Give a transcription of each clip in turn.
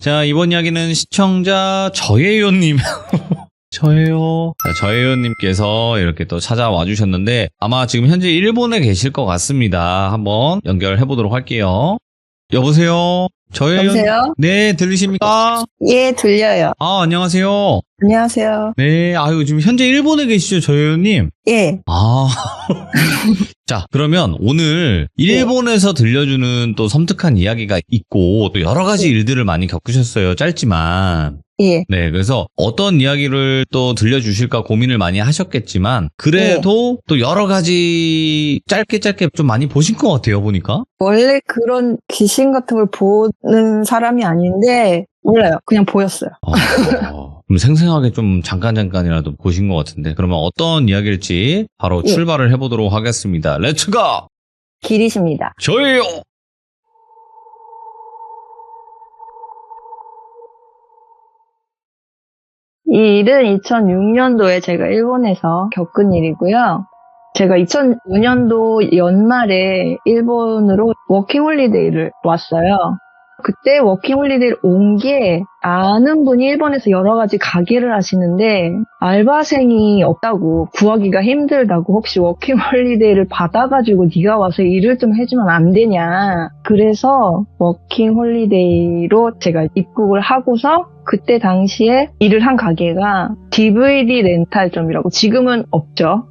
자, 이번 이야기는 시청자 저예요님. 저예요. 자, 저예요님께서 이렇게 또 찾아와 주셨는데 아마 지금 현재 일본에 계실 것 같습니다. 한번 연결해 보도록 할게요. 여보세요? 저예요. 여보세요? 네, 들리십니까? 예, 들려요. 아, 안녕하세요. 안녕하세요. 네, 아유, 지금 현재 일본에 계시죠, 저예요님? 예. 아. 자, 그러면 오늘 일본에서 들려주는 또 섬뜩한 이야기가 있고 또 여러 가지 일들을 많이 겪으셨어요. 짧지만. 예. 네, 그래서 어떤 이야기를 또 들려주실까 고민을 많이 하셨겠지만 그래도 또 여러 가지 짧게 좀 많이 보신 것 같아요, 보니까. 원래 그런 귀신 같은 걸 보는 사람이 아닌데 몰라요. 그냥 보였어요. 그럼 생생하게 좀 잠깐이라도 보신 것 같은데 그러면 어떤 이야기일지 바로 출발을 해보도록 하겠습니다. 렛츠고! 길이십니다. 저예요! 이 일은 2006년도에 제가 일본에서 겪은 일이고요. 제가 2005년도 연말에 일본으로 워킹홀리데이를 왔어요. 그때 워킹홀리데이를 온 게 아는 분이 일본에서 여러 가지 가게를 하시는데 알바생이 없다고 구하기가 힘들다고 혹시 워킹홀리데이를 받아가지고 네가 와서 일을 좀 해주면 안 되냐. 그래서 워킹홀리데이로 제가 입국을 하고서 그때 당시에 일을 한 가게가 DVD 렌탈점이라고 지금은 없죠.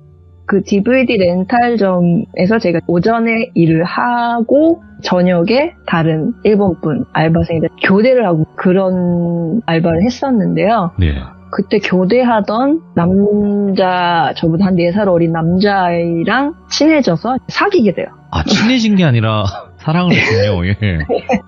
그 DVD 렌탈점에서 제가 오전에 일을 하고 저녁에 다른 일본분 알바생들 교대를 하고 그런 알바를 했었는데요. 네. 그때 교대하던 남자, 저보다 한 4살 어린 남자아이랑 친해져서 사귀게 돼요. 아, 친해진 게 아니라 사랑을 했군요. 예.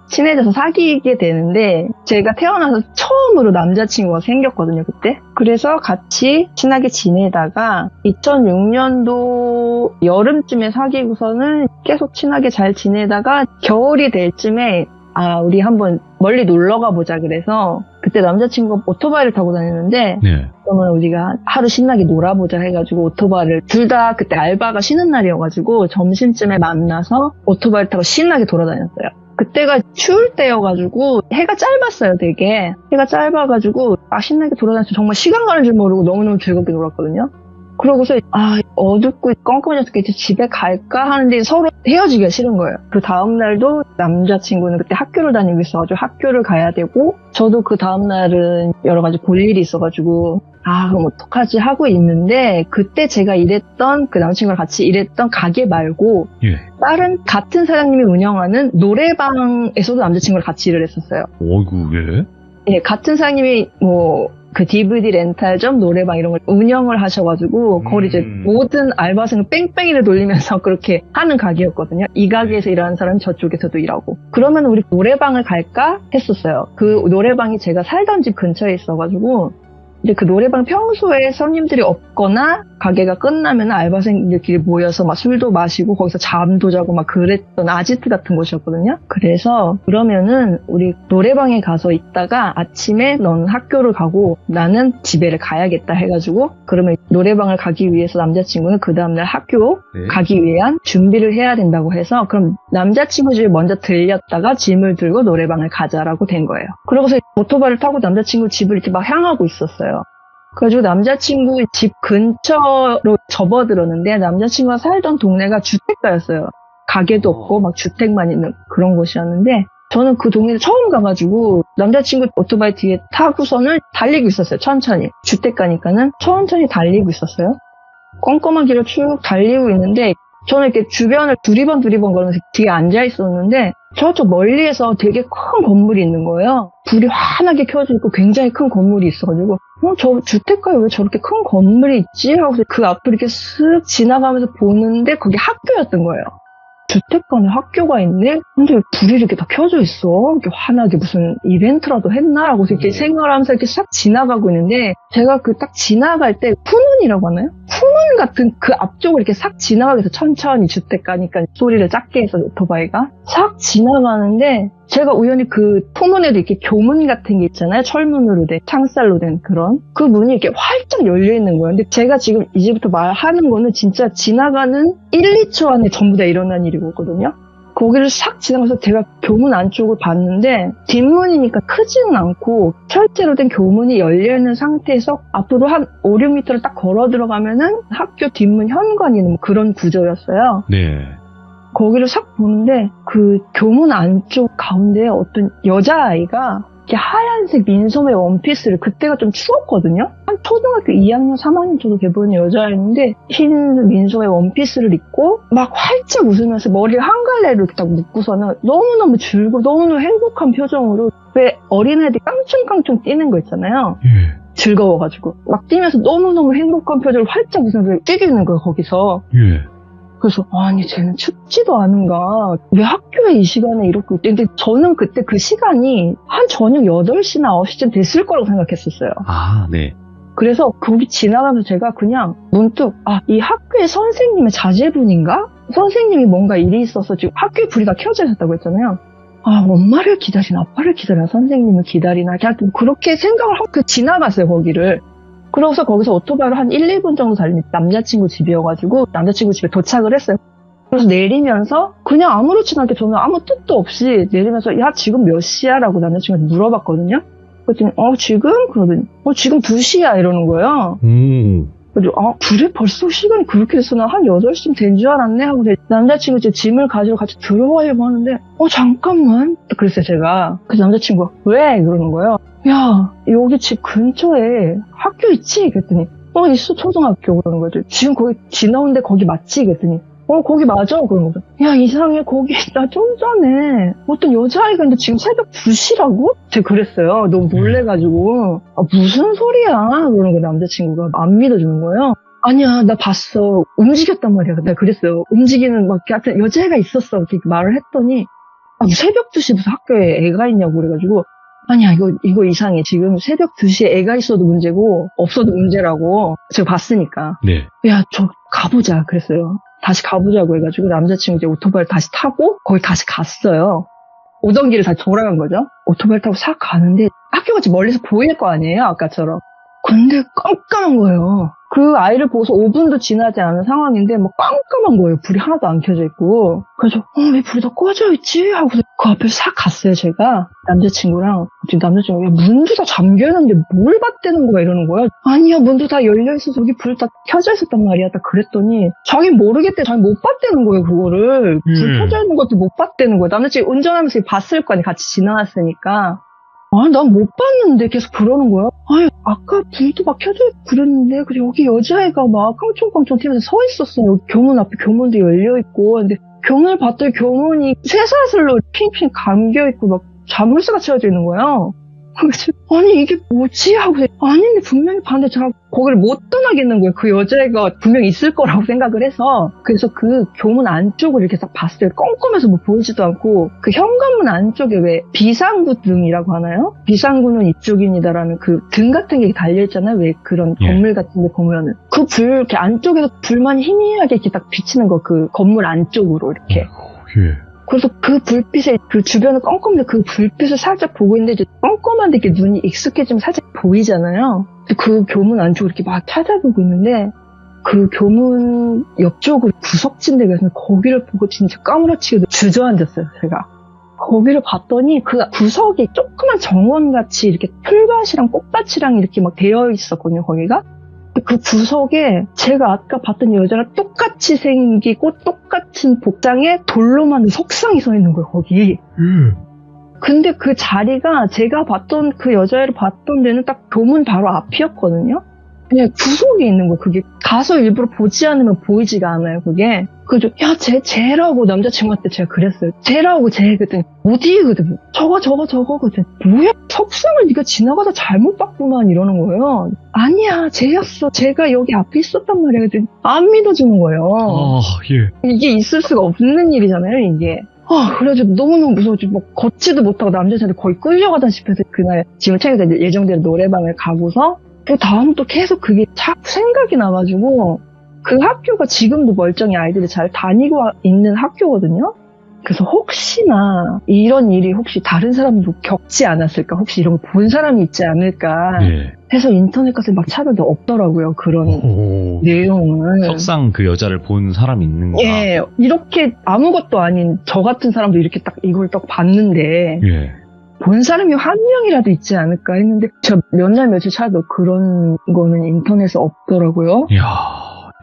친해져서 사귀게 되는데 제가 태어나서 처음으로 남자친구가 생겼거든요, 그때. 그래서 같이 친하게 지내다가 2006년도 여름쯤에 사귀고서는 계속 친하게 잘 지내다가 겨울이 될 쯤에 우리 한번 멀리 놀러 가보자 그래서 그때 남자친구가 오토바이를 타고 다녔는데 네. 그러면 우리가 하루 신나게 놀아보자 해가지고 오토바이를 둘 다 그때 알바가 쉬는 날이어가지고 점심쯤에 만나서 오토바이를 타고 신나게 돌아다녔어요. 그때가 추울 때여가지고 해가 짧았어요, 되게. 해가 짧아가지고 신나게 돌아다녀서 정말 시간 가는 줄 모르고 너무너무 즐겁게 놀았거든요. 그러고서 어둡고 껌껌해져서 이제 집에 갈까 하는데 서로 헤어지기가 싫은 거예요. 그 다음날도 남자친구는 그때 학교를 다니고 있어가지고 학교를 가야 되고 저도 그 다음날은 여러 가지 볼 일이 있어가지고 그럼 어떡하지 하고 있는데 그때 제가 일했던 그 남자친구랑 같이 일했던 가게 말고 다른 같은 사장님이 운영하는 노래방에서도 남자친구랑 같이 일을 했었어요. 어이구, 왜? 예, 같은 사장님이 그 DVD 렌탈점, 노래방 이런 걸 운영을 하셔가지고 그걸 이제 모든 알바생을 뺑뺑이를 돌리면서 그렇게 하는 가게였거든요. 이 가게에서 일하는 사람이 저쪽에서도 일하고. 그러면 우리 노래방을 갈까 했었어요. 그 노래방이 제가 살던 집 근처에 있어가지고 이제 그 노래방 평소에 손님들이 없거나 가게가 끝나면 알바생들끼리 모여서 막 술도 마시고 거기서 잠도 자고 막 그랬던 아지트 같은 곳이었거든요. 그래서 그러면은 우리 노래방에 가서 있다가 아침에 넌 학교를 가고 나는 집에를 가야겠다 해가지고 그러면 노래방을 가기 위해서 남자친구는 그 다음날 학교 가기 위한 준비를 해야 된다고 해서 그럼 남자친구 집에 먼저 들렸다가 짐을 들고 노래방을 가자라고 된 거예요. 그러고서 오토바이를 타고 남자친구 집을 이렇게 막 향하고 있었어요. 그래가지고 남자친구 집 근처로 접어들었는데 남자친구가 살던 동네가 주택가였어요. 가게도 없고 막 주택만 있는 그런 곳이었는데 저는 그 동네를 처음 가가지고 남자친구 오토바이 뒤에 타고서는 달리고 있었어요. 천천히. 주택가니까는 천천히 달리고 있었어요. 껌껌한 길을 쭉 달리고 있는데 저는 이렇게 주변을 두리번 걸으면서 뒤에 앉아 있었는데 저쪽 멀리에서 되게 큰 건물이 있는 거예요. 불이 환하게 켜져 있고 굉장히 큰 건물이 있어가지고 저 주택가에 왜 저렇게 큰 건물이 있지? 하고서 그 앞을 이렇게 쓱 지나가면서 보는데 그게 학교였던 거예요. 주택가에 학교가 있네? 근데 왜 불이 이렇게 다 켜져 있어? 이렇게 환하게 무슨 이벤트라도 했나? 하고 이렇게 생각을 하면서 이렇게 싹 지나가고 있는데 제가 그 딱 지나갈 때 푸문이라고 하나요? 푸문 같은 그 앞쪽을 이렇게 싹 지나가게 해서 천천히 주택가니까 소리를 작게 해서 오토바이가 싹 지나가는데 제가 우연히 그 푸문에도 이렇게 교문 같은 게 있잖아요. 철문으로 된, 창살로 된 그런. 그 문이 이렇게 활짝 열려 있는 거예요. 근데 제가 지금 이제부터 말하는 거는 진짜 지나가는 1, 2초 안에 전부 다 일어난 일이거든요. 거기를 싹 지나가서 제가 교문 안쪽을 봤는데 뒷문이니까 크지는 않고 철제로 된 교문이 열려있는 상태에서 앞으로 한 5, 6m를 딱 걸어 들어가면은 학교 뒷문 현관이 있는 그런 구조였어요. 네. 거기를 싹 보는데 그 교문 안쪽 가운데에 어떤 여자아이가 이렇게 하얀색 민소매 원피스를, 그때가 좀 추웠거든요. 한 초등학교 2학년, 3학년 정도 돼 보이는 여자아이인데 흰 민소매 원피스를 입고 막 활짝 웃으면서 머리를 한 갈래로 이렇게 딱 묶고서는 너무너무 즐거워, 너무너무 행복한 표정으로, 왜 어린애들이 깡충깡충 뛰는 거 있잖아요. 예. 즐거워가지고 막 뛰면서 너무너무 행복한 표정을 활짝 웃으면서 뛰고 있는 거예요, 거기서. 예. 그래서 아니 쟤는 춥지도 않은가, 왜 학교에 이 시간에 이렇게 있대. 근데 저는 그때 그 시간이 한 저녁 8시나 9시쯤 됐을 거라고 생각했었어요. 아, 네. 그래서 거기 지나가면서 제가 그냥 문득 이 학교의 선생님의 자제분인가? 선생님이 뭔가 일이 있어서 지금 학교에 불이 다 켜져 있었다고 했잖아요. 엄마를 기다리나 아빠를 기다리나 선생님을 기다리나 그냥 그렇게 생각을 하고 지나갔어요, 거기를. 그래서 거기서 오토바이로 한 1, 2분 정도 달린 남자친구 집이어가지고 남자친구 집에 도착을 했어요. 그래서 내리면서 그냥 아무렇지도 않게 저는 아무 뜻도 없이 내리면서 야 지금 몇 시야? 라고 남자친구한테 물어봤거든요. 그랬더니 지금? 그러더니 지금 2시야 이러는 거예요. 그래서 그래 벌써 시간이 그렇게 됐어? 나 한 8시쯤 된 줄 알았네 하고 남자친구 제 짐을 가지러 같이 들어가려고 하는데 잠깐만 그랬어요 제가. 그래서 남자친구가 왜? 그러는 거예요. 야 여기 집 근처에 학교 있지? 그랬더니 있어 초등학교. 그러는 거죠. 지금 거기 지나오는데 거기 맞지? 그랬더니 거기 맞아. 그러는 거죠. 야 이상해, 거기 나 좀 전에 어떤 여자아이가 있는데 지금 새벽 2시라고? 제가 그랬어요. 너무 놀래가지고 무슨 소리야? 그러는 거예요. 남자친구가 안 믿어주는 거예요. 아니야 나 봤어, 움직였단 말이야. 내가 그랬어요. 움직이는 막 하여튼 여자애가 있었어 이렇게 말을 했더니 새벽 2시 무슨 학교에 애가 있냐고 그래가지고 아니야 이거 이상해. 지금 새벽 2시에 애가 있어도 문제고 없어도 문제라고. 제가 봤으니까. 네. 야 저 가보자 그랬어요. 다시 가보자고 해가지고 남자친구 이제 오토바이를 다시 타고 거기 다시 갔어요. 오던 길을 다시 돌아간 거죠. 오토바이를 타고 싹 가는데 학교가 지금 멀리서 보일 거 아니에요, 아까처럼. 근데 깜깜한 거예요. 그 아이를 보고서 5분도 지나지 않은 상황인데 뭐 깜깜한 거예요. 불이 하나도 안 켜져 있고. 그래서 왜 불이 다 꺼져 있지? 하고서 그 앞에 싹 갔어요, 제가. 남자친구랑. 지금 남자친구가 야, 문도 다 잠겨 있는데 뭘 봤다는 거야 이러는 거야. 아니야 문도 다 열려 있어서 여기 불 다 켜져 있었단 말이야. 딱 그랬더니 자기 모르겠대. 자기 못 봤다는 거예요, 그거를. 불 켜져 있는 것도 못 봤다는 거야. 남자친구 운전하면서 봤을 거 아니, 같이 지나갔으니까. 난 못 봤는데 계속 그러는 거야. 아까 불도 막 켜져 있고 그랬는데, 그리고 여기 여자애가 막 깡총깡총 튀면서 서 있었어. 여기 교문 앞에 교문도 열려있고. 근데 교문을 봤더니 교문이 쇠사슬로 핑핑 감겨있고 막 자물쇠가 채워져 있는 거야. 그래서 아니 이게 뭐지? 하고 아닌데 분명히 봤는데 제가 거기를 못 떠나겠는 거예요. 그 여자애가 분명히 있을 거라고 생각을 해서. 그래서 그 교문 안쪽을 이렇게 딱 봤어요. 껌껌해서 뭐 보이지도 않고. 그 현관문 안쪽에 왜 비상구 등이라고 하나요? 비상구는 이쪽입니다라는 그 등 같은 게 달려있잖아요. 왜 그런 건물 같은 데 보면은 그 불 이렇게 안쪽에서 불만 희미하게 이렇게 딱 비치는 거, 그 건물 안쪽으로 이렇게. 그래서 그 불빛에 그 주변을 껌껌한데 그 불빛을 살짝 보고 있는데 이제 껌껌한데 이렇게 눈이 익숙해지면 살짝 보이잖아요. 그 교문 안쪽으로 이렇게 막 찾아보고 있는데 그 교문 옆쪽으로 구석진 데가 있는데 거기를 보고 진짜 까무러치게 주저앉았어요, 제가. 거기를 봤더니 그 구석이 조그만 정원같이 이렇게 풀밭이랑 꽃밭이랑 이렇게 막 되어 있었거든요, 거기가. 그 구석에 제가 아까 봤던 여자랑 똑같이 생기고 똑같은 복장에 돌로 만든 석상이 서 있는 거예요, 거기. 근데 그 자리가 제가 봤던 그 여자애를 봤던 데는 딱 교문 바로 앞이었거든요. 그냥 구석에 있는 거예요. 그게 가서 일부러 보지 않으면 보이지가 않아요, 그게. 그래서 야 쟤라고 남자친구한테 제가 그랬어요. 쟤라고 쟤. 그랬더니 어디? 그랬더니 저거. 그랬더니 뭐야? 석상을 네가 지나가다 잘못 봤구만 이러는 거예요. 아니야 쟤였어. 쟤가 여기 앞에 있었단 말이야. 그랬더니 안 믿어주는 거예요. 이게 있을 수가 없는 일이잖아요, 이게. 그래가지고 너무너무 무서워지고 뭐 걷지도 못하고 남자친구한테 거의 끌려가다시피 해서 그날 짐을 챙겨서 예정대로 노래방을 가고서 그 다음 또 계속 그게 자꾸 생각이 나가지고 그 학교가 지금도 멀쩡히 아이들이 잘 다니고 있는 학교거든요. 그래서 혹시나 이런 일이 혹시 다른 사람도 겪지 않았을까, 혹시 이런 거 본 사람이 있지 않을까. 해서 인터넷 가서 막 찾아도 없더라고요. 그런 오. 내용을. 석상 그 여자를 본 사람이 있는가? 예, 이렇게 아무것도 아닌 저 같은 사람도 이렇게 딱 이걸 딱 봤는데 예. 본 사람이 한 명이라도 있지 않을까 했는데 저 몇 날 며칠 찾아도 그런 거는 인터넷에 없더라고요. 이야,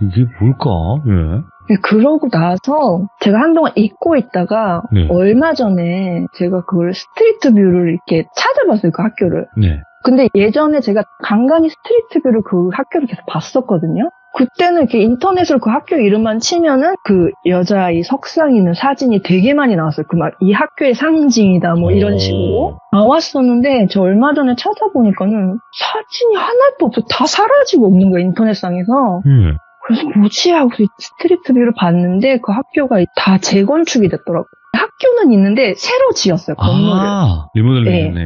이게 뭘까? 예. 그러고 나서 제가 한동안 잊고 있다가 네. 얼마 전에 제가 그걸 스트리트 뷰를 이렇게 찾아봤어요. 그 학교를. 네. 근데 예전에 제가 간간히 스트리트 뷰를 그 학교를 계속 봤었거든요. 그때는 이렇게 인터넷으로 그 학교 이름만 치면은 그 여자의 석상에 있는 사진이 되게 많이 나왔어요. 그 막 이 학교의 상징이다 뭐 이런 식으로 나왔었는데 저 얼마 전에 찾아보니까는 사진이 하나도 없어. 다 사라지고 없는 거예요. 인터넷상에서. 예. 그래서 뭐지 하고 스트리트 뷰를 봤는데 그 학교가 다 재건축이 됐더라고요. 학교는 있는데 새로 지었어요. 건물을. 아, 리모델링 네. 했네.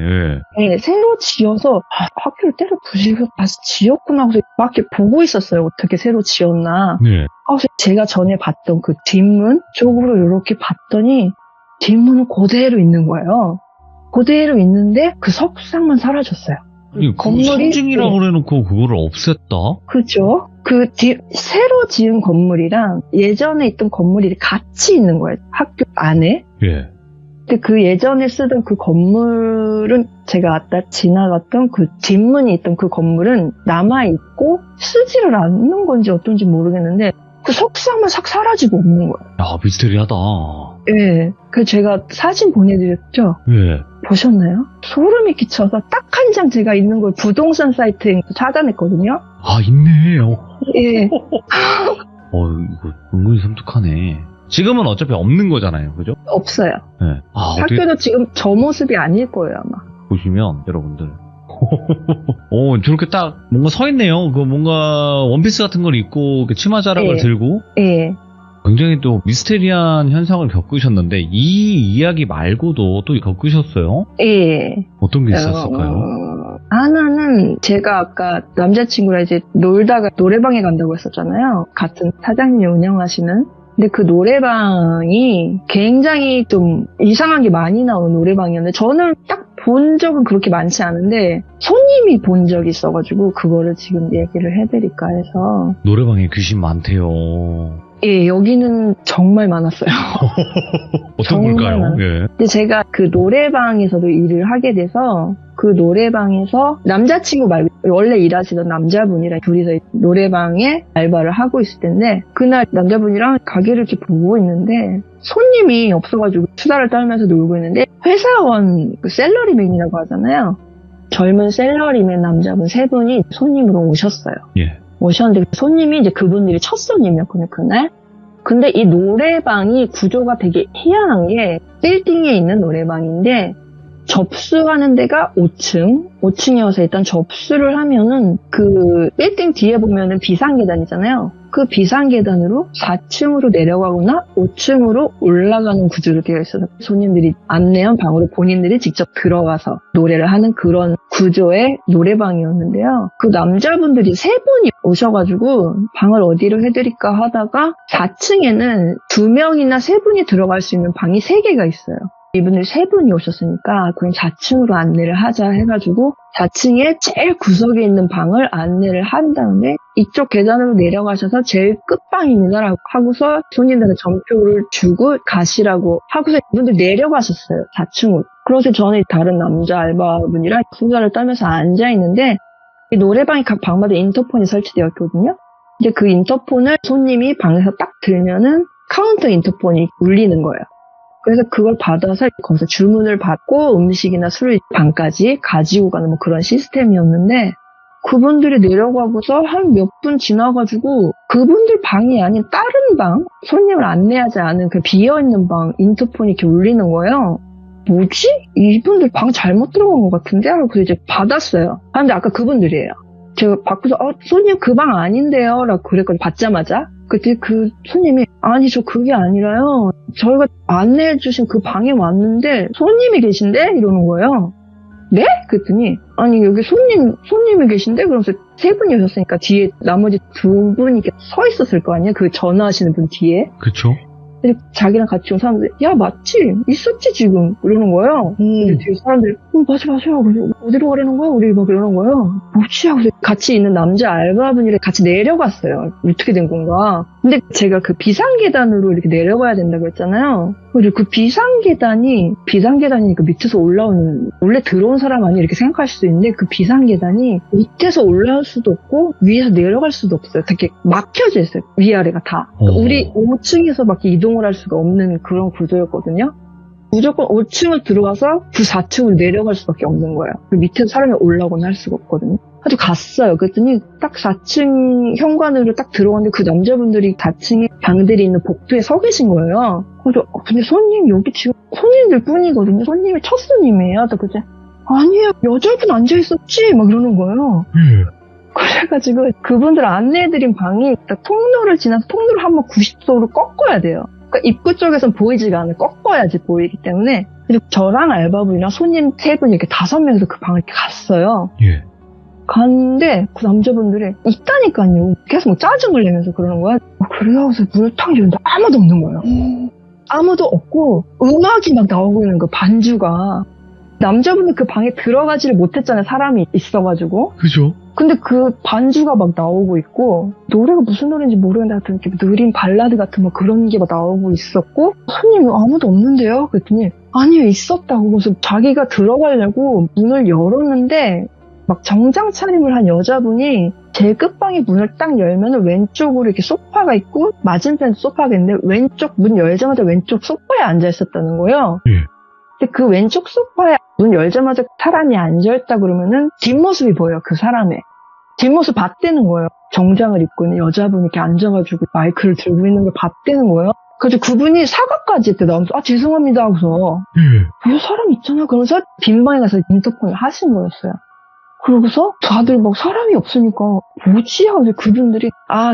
예. 네, 새로 지어서 학교를 때려 부시고 다시 지었구나 하고 막 이렇게 보고 있었어요. 어떻게 새로 지었나. 네. 그래서 제가 전에 봤던 그 뒷문 쪽으로 이렇게 봤더니 뒷문은 그대로 있는 거예요. 그대로 있는데 그 석상만 사라졌어요. 아니, 그 상징이라고 그래놓고 그거를 없앴다? 그죠? 새로 지은 건물이랑 예전에 있던 건물이 같이 있는 거예요. 학교 안에. 예. 근데 그 예전에 쓰던 그 건물은 제가 아까 지나갔던 그 뒷문이 있던 그 건물은 남아있고 쓰지를 않는 건지 어떤지 모르겠는데 그 석상만 싹 사라지고 없는 거예요. 야, 미스테리하다. 예. 그 제가 사진 보내드렸죠? 예. 보셨나요? 소름이 끼쳐서 딱 한 장 제가 있는 걸 부동산 사이트에 찾아냈거든요. 아, 있네. 예. 이거 은근히 섬뜩하네. 지금은 어차피 없는 거잖아요. 그죠? 없어요. 네. 아, 어떻게 학교도 지금 저 모습이 아닐 거예요, 아마. 보시면, 여러분들. 저렇게 딱 뭔가 서 있네요. 그 뭔가 원피스 같은 걸 입고 이렇게 치마 자락을 예. 들고 예. 굉장히 또 미스테리한 현상을 겪으셨는데 이 이야기 말고도 또 겪으셨어요? 예. 어떤 게 있었을까요? 하나는 제가 아까 남자친구랑 이제 놀다가 노래방에 간다고 했었잖아요. 같은 사장님이 운영하시는. 근데 그 노래방이 굉장히 좀 이상한 게 많이 나오는 노래방이었는데 저는 딱 본 적은 그렇게 많지 않은데 손님이 본 적이 있어가지고 그거를 지금 얘기를 해드릴까 해서. 노래방에 귀신 많대요. 예, 여기는 정말 많았어요. 어떤 걸까요? 예. 근데 제가 그 노래방에서도 일을 하게 돼서 그 노래방에서 남자친구 말고 원래 일하시던 남자분이랑 둘이서 노래방에 알바를 하고 있을 텐데 그날 남자분이랑 가게를 이렇게 보고 있는데 손님이 없어가지고 수다를 떨면서 놀고 있는데 회사원 그 셀러리맨이라고 하잖아요. 젊은 셀러리맨 남자분 3분이 손님으로 오셨어요. 예. 오셨는데 손님이 이제 그분들이 첫 손님이었거든요, 그날. 근데 이 노래방이 구조가 되게 희한한 게 빌딩에 있는 노래방인데 접수하는 데가 5층이어서 일단 접수를 하면은 그 빌딩 뒤에 보면은 비상계단이잖아요. 그 비상계단으로 4층으로 내려가거나 5층으로 올라가는 구조로 되어 있어서 손님들이 안내한 방으로 본인들이 직접 들어가서 노래를 하는 그런 구조의 노래방이었는데요. 그 남자분들이 3분이 오셔가지고 방을 어디로 해드릴까 하다가 4층에는 2명이나 3분이 들어갈 수 있는 방이 3개가 있어요. 이분들 3분이 오셨으니까 그럼 4층으로 안내를 하자 해가지고 4층에 제일 구석에 있는 방을 안내를 한 다음에 이쪽 계단으로 내려가셔서 제일 끝방입니다라고 하고서 손님들한테 전표를 주고 가시라고 하고서 이분들 내려가셨어요. 4층으로. 그래서 저는 다른 남자 알바분이랑 수다를 떨면서 앉아있는데 이 노래방이 각 방마다 인터폰이 설치되어 있거든요. 이제 그 인터폰을 손님이 방에서 딱 들면은 카운터 인터폰이 울리는 거예요. 그래서 그걸 받아서 거기서 주문을 받고 음식이나 술을 방까지 가지고 가는 뭐 그런 시스템이었는데 그분들이 내려가고서 한 몇 분 지나가지고 그분들 방이 아닌 다른 방, 손님을 안내하지 않은 그 비어있는 방 인터폰이 이렇게 울리는 거예요. 뭐지? 이분들 방 잘못 들어간 것 같은데? 하고 이제 받았어요. 근데 아까 그분들이에요. 제가 받고서 손님 그 방 아닌데요? 라고 그랬거든요. 받자마자. 그때 그 손님이 아니 저 그게 아니라요. 저희가 안내해 주신 그 방에 왔는데 손님이 계신데? 이러는 거예요. 네? 그랬더니 아니 여기 손님이 계신데? 그러면서 3분이 오셨으니까 뒤에 나머지 2분이 이렇게 서 있었을 거 아니에요? 그 전화하시는 분 뒤에. 그쵸? 근데 자기랑 같이 온 사람들이 야 맞지? 있었지 지금 이러는 거예요. 근데 뒤에 사람들이 맞아 그래서 어디로 가려는 거야? 우리 막 이러는 거예요. 뭐지? 하고 같이 있는 남자 알바분이랑 같이 내려갔어요. 어떻게 된 건가? 근데 제가 그 비상계단으로 이렇게 내려가야 된다고 했잖아요. 그리고 그 비상계단이 그 밑에서 올라오는 원래 들어온 사람 아니 이렇게 생각할 수도 있는데 그 비상계단이 밑에서 올라올 수도 없고 위에서 내려갈 수도 없어요. 되게 막혀져 있어요. 위아래가 다. 그러니까 우리 5층에서밖에 이동을 할 수가 없는 그런 구조였거든요. 무조건 5층을 들어가서 그 4층을 내려갈 수밖에 없는 거예요. 그 밑에서 사람이 올라오거나 할 수가 없거든요. 아주 갔어요. 그랬더니 딱 4층 현관으로 딱 들어갔는데 그 남자분들이 4층에 방들이 있는 복도에 서 계신 거예요. 그래서 근데 손님 여기 지금 손님들 뿐이거든요. 손님이 첫 손님이에요. 그래서 아니에요. 여자분 앉아있었지? 막 이러는 거예요. 그래가지고 그분들 안내해드린 방이 통로를 지나서 통로를 한번 90도로 꺾어야 돼요. 그러니까 입구 쪽에선 보이지가 않아요. 꺾어야지 보이기 때문에. 그리고 저랑 알바분이랑 손님 3분 이렇게 5명이서 그 방을 이렇게 갔어요. 예. 갔는데 그 남자분들이 있다니까요. 계속 막 짜증을 내면서 그러는 거야. 그래요. 그래서 문을 탁 열는데 아무도 없는 거예요. 아무도 없고 음악이 막 나오고 있는 거 반주가. 남자분은 그 방에 들어가지를 못했잖아요. 사람이 있어가지고. 그죠? 근데 그 반주가 막 나오고 있고 노래가 무슨 노래인지 모르겠는데 하여튼 이렇게 느린 발라드 같은 뭐 그런 게 막 나오고 있었고 손님이 아무도 없는데요? 그랬더니 아니요 있었다고. 그래서 자기가 들어가려고 문을 열었는데 막 정장 차림을 한 여자분이 제일 끝방에 문을 딱 열면 왼쪽으로 이렇게 소파가 있고 맞은편에 소파가 있는데 왼쪽 문 열자마자 왼쪽 소파에 앉아 있었다는 거예요. 예. 근데 그 왼쪽 소파에 문 열자마자 사람이 앉아있다 그러면은 뒷모습이 보여요. 그 사람의 뒷모습 봤대는 거예요. 정장을 입고 있는 여자분이 이렇게 앉아가지고 마이크를 들고 있는 걸 봤대는 거예요. 그래서 그분이 사과까지 했대. 나오면서 죄송합니다 하고서 이 사람 있잖아. 그러면서 빈방에 가서 인터폰을 하신 거였어요. 그러고서 다들 막 사람이 없으니까 뭐지? 하고 그분들이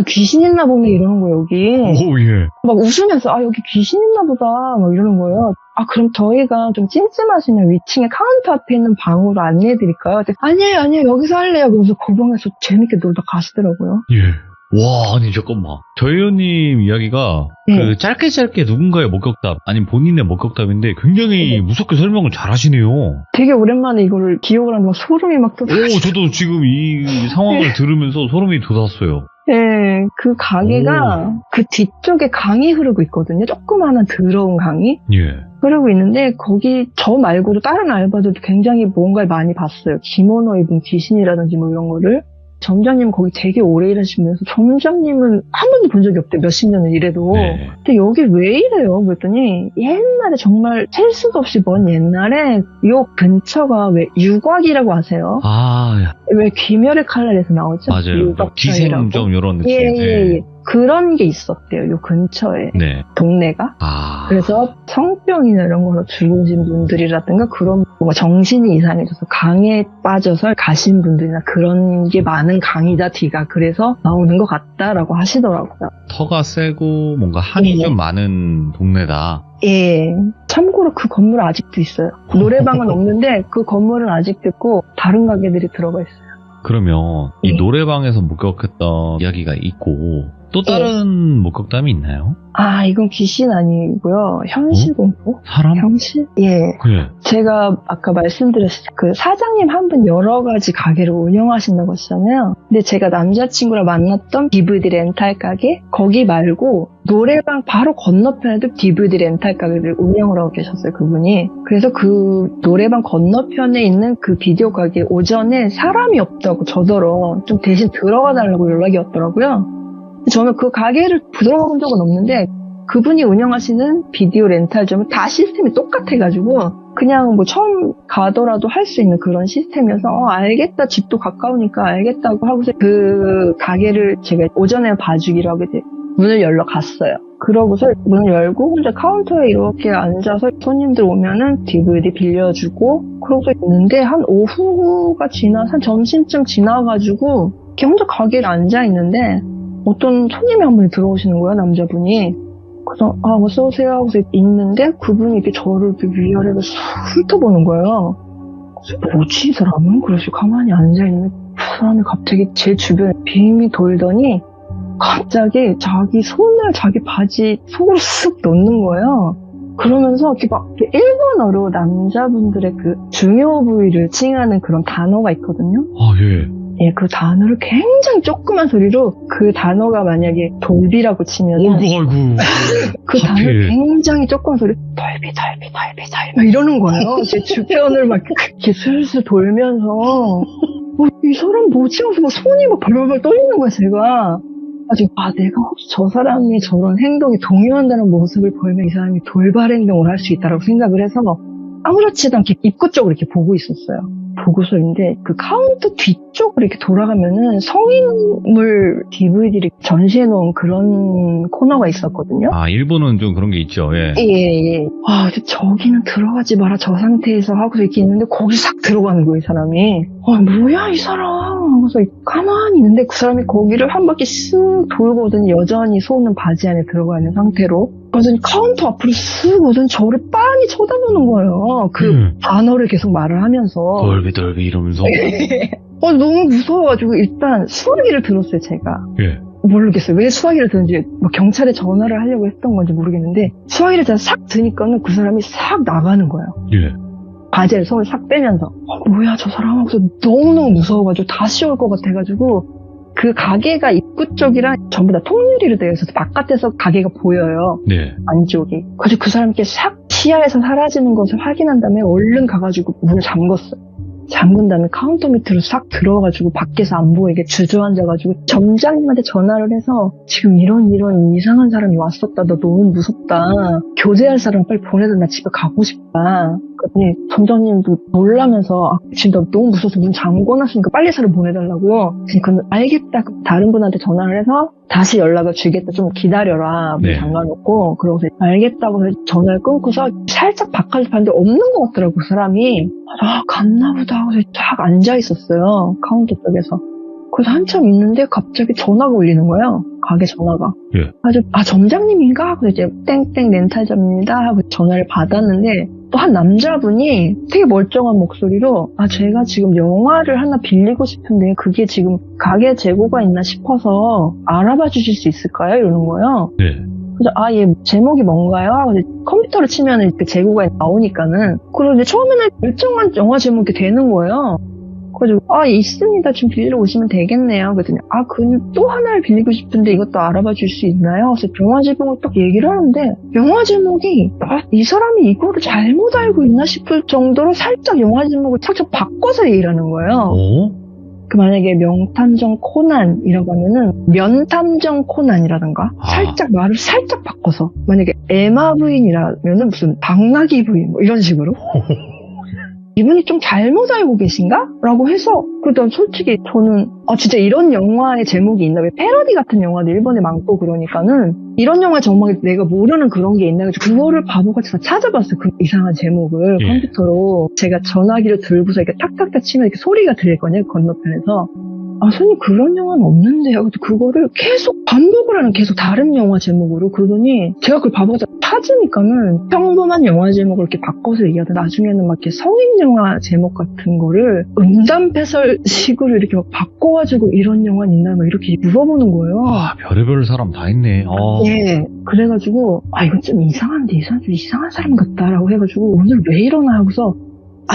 귀신 있나 보네 이러는 거예요. 여기 오, 예. 막 웃으면서 여기 귀신 있나 보다 막 이러는 거예요. 그럼 저희가 좀 찜찜하시면 위층에 카운터 앞에 있는 방으로 안내해드릴까요? 아니에요 여기서 할래요. 그래서 그 방에서 재밌게 놀다 가시더라고요. 예. 와, 아니 잠깐만. 저 의원님 이야기가 그 짧게 누군가의 목격담 아니면 본인의 목격담인데 굉장히 무섭게 설명을 잘 하시네요. 되게 오랜만에 이거를 기억을 하는데 막 소름이 막 돋았어요. 저도 지금 이 상황을 들으면서 소름이 돋았어요. 네, 그 가게가 그 뒤쪽에 강이 흐르고 있거든요. 조그마한 더러운 강이. 예. 흐르고 있는데 거기 저 말고도 다른 알바들도 굉장히 뭔가를 많이 봤어요. 기모노 입은 귀신이라든지 뭐 이런 거를. 점장님 거기 되게 오래 일하시면서 점장님은 한 번도 본 적이 없대요. 몇십 년을 일해도. 네. 근데 여기 왜 이래요? 그랬더니 옛날에 정말 셀 수도 없이 먼 옛날에 요 근처가 왜 유곽이라고 아세요? 왜 귀멸의 칼날에서 나오죠? 맞아요. 기생 좀 이런 느낌. 예. 그런 게 있었대요. 요 근처에. 네. 동네가. 그래서 성병이나 이런 걸로 죽으신 분들이라든가 그런 뭔가 정신이 이상해져서 강에 빠져서 가신 분들이나 그런 게 많은 강이다 뒤가. 그래서 나오는 것 같다라고 하시더라고요. 터가 세고 뭔가 한이 좀 많은 동네다. 예. 참고로 그 건물 아직도 있어요. 노래방은 없는데 그 건물은 아직도 있고 다른 가게들이 들어가 있어요. 그러면 이 노래방에서 목격했던 이야기가 있고 또 다른 목격담이 있나요? 이건 귀신 아니고요. 현실 공포? 사람? 현실? 예. 제가 아까 말씀드렸을 때 그 사장님 한 분 여러 가지 가게를 운영하신다고 하셨잖아요. 근데 제가 남자친구랑 만났던 DVD 렌탈 가게 거기 말고 노래방 바로 건너편에도 DVD 렌탈 가게를 운영을 하고 계셨어요. 그분이. 그래서 그 노래방 건너편에 있는 그 비디오 가게 오전에 사람이 없다고 저더러 좀 대신 들어가 달라고 연락이 왔더라고요. 저는 그 가게를 들어가 본 적은 없는데 그분이 운영하시는 비디오 렌탈점은 다 시스템이 똑같아가지고 그냥 뭐 처음 가더라도 할 수 있는 그런 시스템이어서 알겠다. 집도 가까우니까 알겠다고 하고서 그 가게를 제가 오전에 봐주기로 하게 돼 문을 열러 갔어요. 그러고서 문을 열고 혼자 카운터에 이렇게 앉아서 손님들 오면은 DVD 빌려주고 그러고 있는데 한 오후가 지나서 한 점심쯤 지나가지고 이렇게 혼자 가게에 앉아있는데 어떤 손님이 한 분이 들어오시는 거예요, 남자분이. 그래서, 어서오세요 하고서 있는데, 그분이 이렇게 저를 이렇게 위아래로 훑어보는 거예요. 그래서 뭐지, 이 사람은? 그래서 가만히 앉아있는데, 그 사람이 갑자기 제 주변에 빙이 돌더니, 갑자기 자기 손을 자기 바지 속으로 쓱 넣는 거예요. 그러면서 이렇게 막 일본어로 남자분들의 그 중요 부위를 칭하는 그런 단어가 있거든요. 아, 예. 예, 그 단어를 굉장히 조그만 소리로 그 단어가 만약에 돌비라고 치면 아이고. 그 하필. 단어를 굉장히 조그만 소리 돌비 막 이러는 거예요. 제 주변을 막 이렇게 슬슬 돌면서 이 사람 뭐지? 하면서 막 손이 막 벌벌 떨리는 거야, 제가. 내가 혹시 저 사람이 저런 행동에 동요한다는 모습을 보이면 이 사람이 돌발 행동을 할 수 있다라고 생각을 해서 아무렇지도 않게 입구 쪽을 이렇게 보고 있었어요. 보고서인데 그 카운터 뒤쪽으로 이렇게 돌아가면은 성인물 DVD를 전시해놓은 그런 코너가 있었거든요. 아, 일본은 좀 그런 게 있죠. 예. 예. 저기는 들어가지 마라 저 상태에서 하고서 이렇게 있는데 거기 싹 들어가는 거예요, 이 사람이. 뭐야 이 사람 하고서 가만히 있는데 그 사람이 거기를 한 바퀴 쓱 돌고 오더니 여전히 손은 바지 안에 들어가 있는 상태로 그러더니 카운터 앞으로 쓱 오더니 저를 빤히 쳐다보는 거예요. 그 단어를 계속 말을 하면서 돌비 이러면서. 너무 무서워가지고 일단 수화기를 들었어요, 제가. 예. 모르겠어요. 왜 수화기를 드는지, 경찰에 전화를 하려고 했던 건지 모르겠는데, 수화기를 제가 싹 드니까는 그 사람이 싹 나가는 거예요. 예. 바지에 손을 싹 빼면서. 뭐야, 저 사람 하고서 너무너무 무서워가지고 다시 올 것 같아가지고, 그 가게가 입구 쪽이랑 전부 다 통유리로 되어 있어서 바깥에서 가게가 보여요. 네. 안쪽이. 그래서 그 사람께 싹 시야에서 사라지는 것을 확인한 다음에 얼른 가가지고 문을 잠궜어요. 잠근 다음에 카운터 밑으로 싹 들어가가지고 밖에서 안 보이게 주저앉아가지고 점장님한테 전화를 해서 지금 이런 이상한 사람이 왔었다. 너 너무 무섭다. 교제할 사람 빨리 보내다 나 집에 가고 싶다. 그랬더니 점장님도 놀라면서 지금 나 너무 무서워서 문 잠궈놨으니까 빨리 사람 보내달라고. 그러니까 알겠다. 다른 분한테 전화를 해서 다시 연락을 주겠다. 좀 기다려라. 문 잠가놓고. 그러고서 알겠다고 해서 전화를 끊고서 살짝 바깥을 봤는데 없는 것 같더라고, 그 사람이. 갔나 보다 하고서 쫙 앉아있었어요. 카운터 쪽에서. 그래서 한참 있는데 갑자기 전화가 울리는 거예요. 가게 전화가. 예. 아주 점장님인가? 그래서 이제 땡땡 렌탈점입니다 하고 전화를 받았는데 또 한 남자분이 되게 멀쩡한 목소리로 제가 지금 영화를 하나 빌리고 싶은데 그게 지금 가게 재고가 있나 싶어서 알아봐 주실 수 있을까요? 이러는 거예요. 네. 그래서 얘 제목이 뭔가요? 하고 컴퓨터를 치면은 그 재고가 나오니까는. 그런데 처음에는 일정한 영화 제목이 되는 거예요. 그래서 있습니다. 지금 빌리러 오시면 되겠네요. 그랬더니 그럼 또 하나를 빌리고 싶은데 이것도 알아봐 줄 수 있나요? 그래서 영화 제목을 딱 얘기를 하는데 영화 제목이 이 사람이 이거를 잘못 알고 있나 싶을 정도로 살짝 영화 제목을 살짝 바꿔서 얘기를 하는 거예요. 만약에 명탐정 코난이라고 하면은 면탐정 코난이라든가 살짝 말을 살짝 바꿔서 만약에 에마 부인이라면은 무슨 당나귀 부인 이런 식으로 이분이 좀 잘못 알고 계신가? 라고 해서 그래도 솔직히 저는 진짜 이런 영화의 제목이 있나? 왜 패러디 같은 영화도 일본에 많고 그러니까는 이런 영화 정말 내가 모르는 그런 게 있나? 그래서 그거를 바보같이 다 찾아봤어요. 그 이상한 제목을 컴퓨터로 제가 전화기를 들고서 이렇게 탁탁탁 치면 이렇게 소리가 들리거든요. 건너편에서. 손님 그런 영화는 없는데요. 그거를 계속 반복을 하는 계속 다른 영화 제목으로 그러더니 제가 그걸 바보같이 찾으니까는 평범한 영화 제목을 이렇게 바꿔서 얘기하다 나중에는 막 이렇게 성인 영화 제목 같은 거를 음담패설식으로 이렇게 막 바꿔가지고 이런 영화는 있나 막 이렇게 물어보는 거예요. 별의별 사람 다 있네. 예. 그래가지고 이건 좀 이상한데 이 사람 좀 이상한 사람 같다라고 해가지고 오늘 왜 이러나 하고서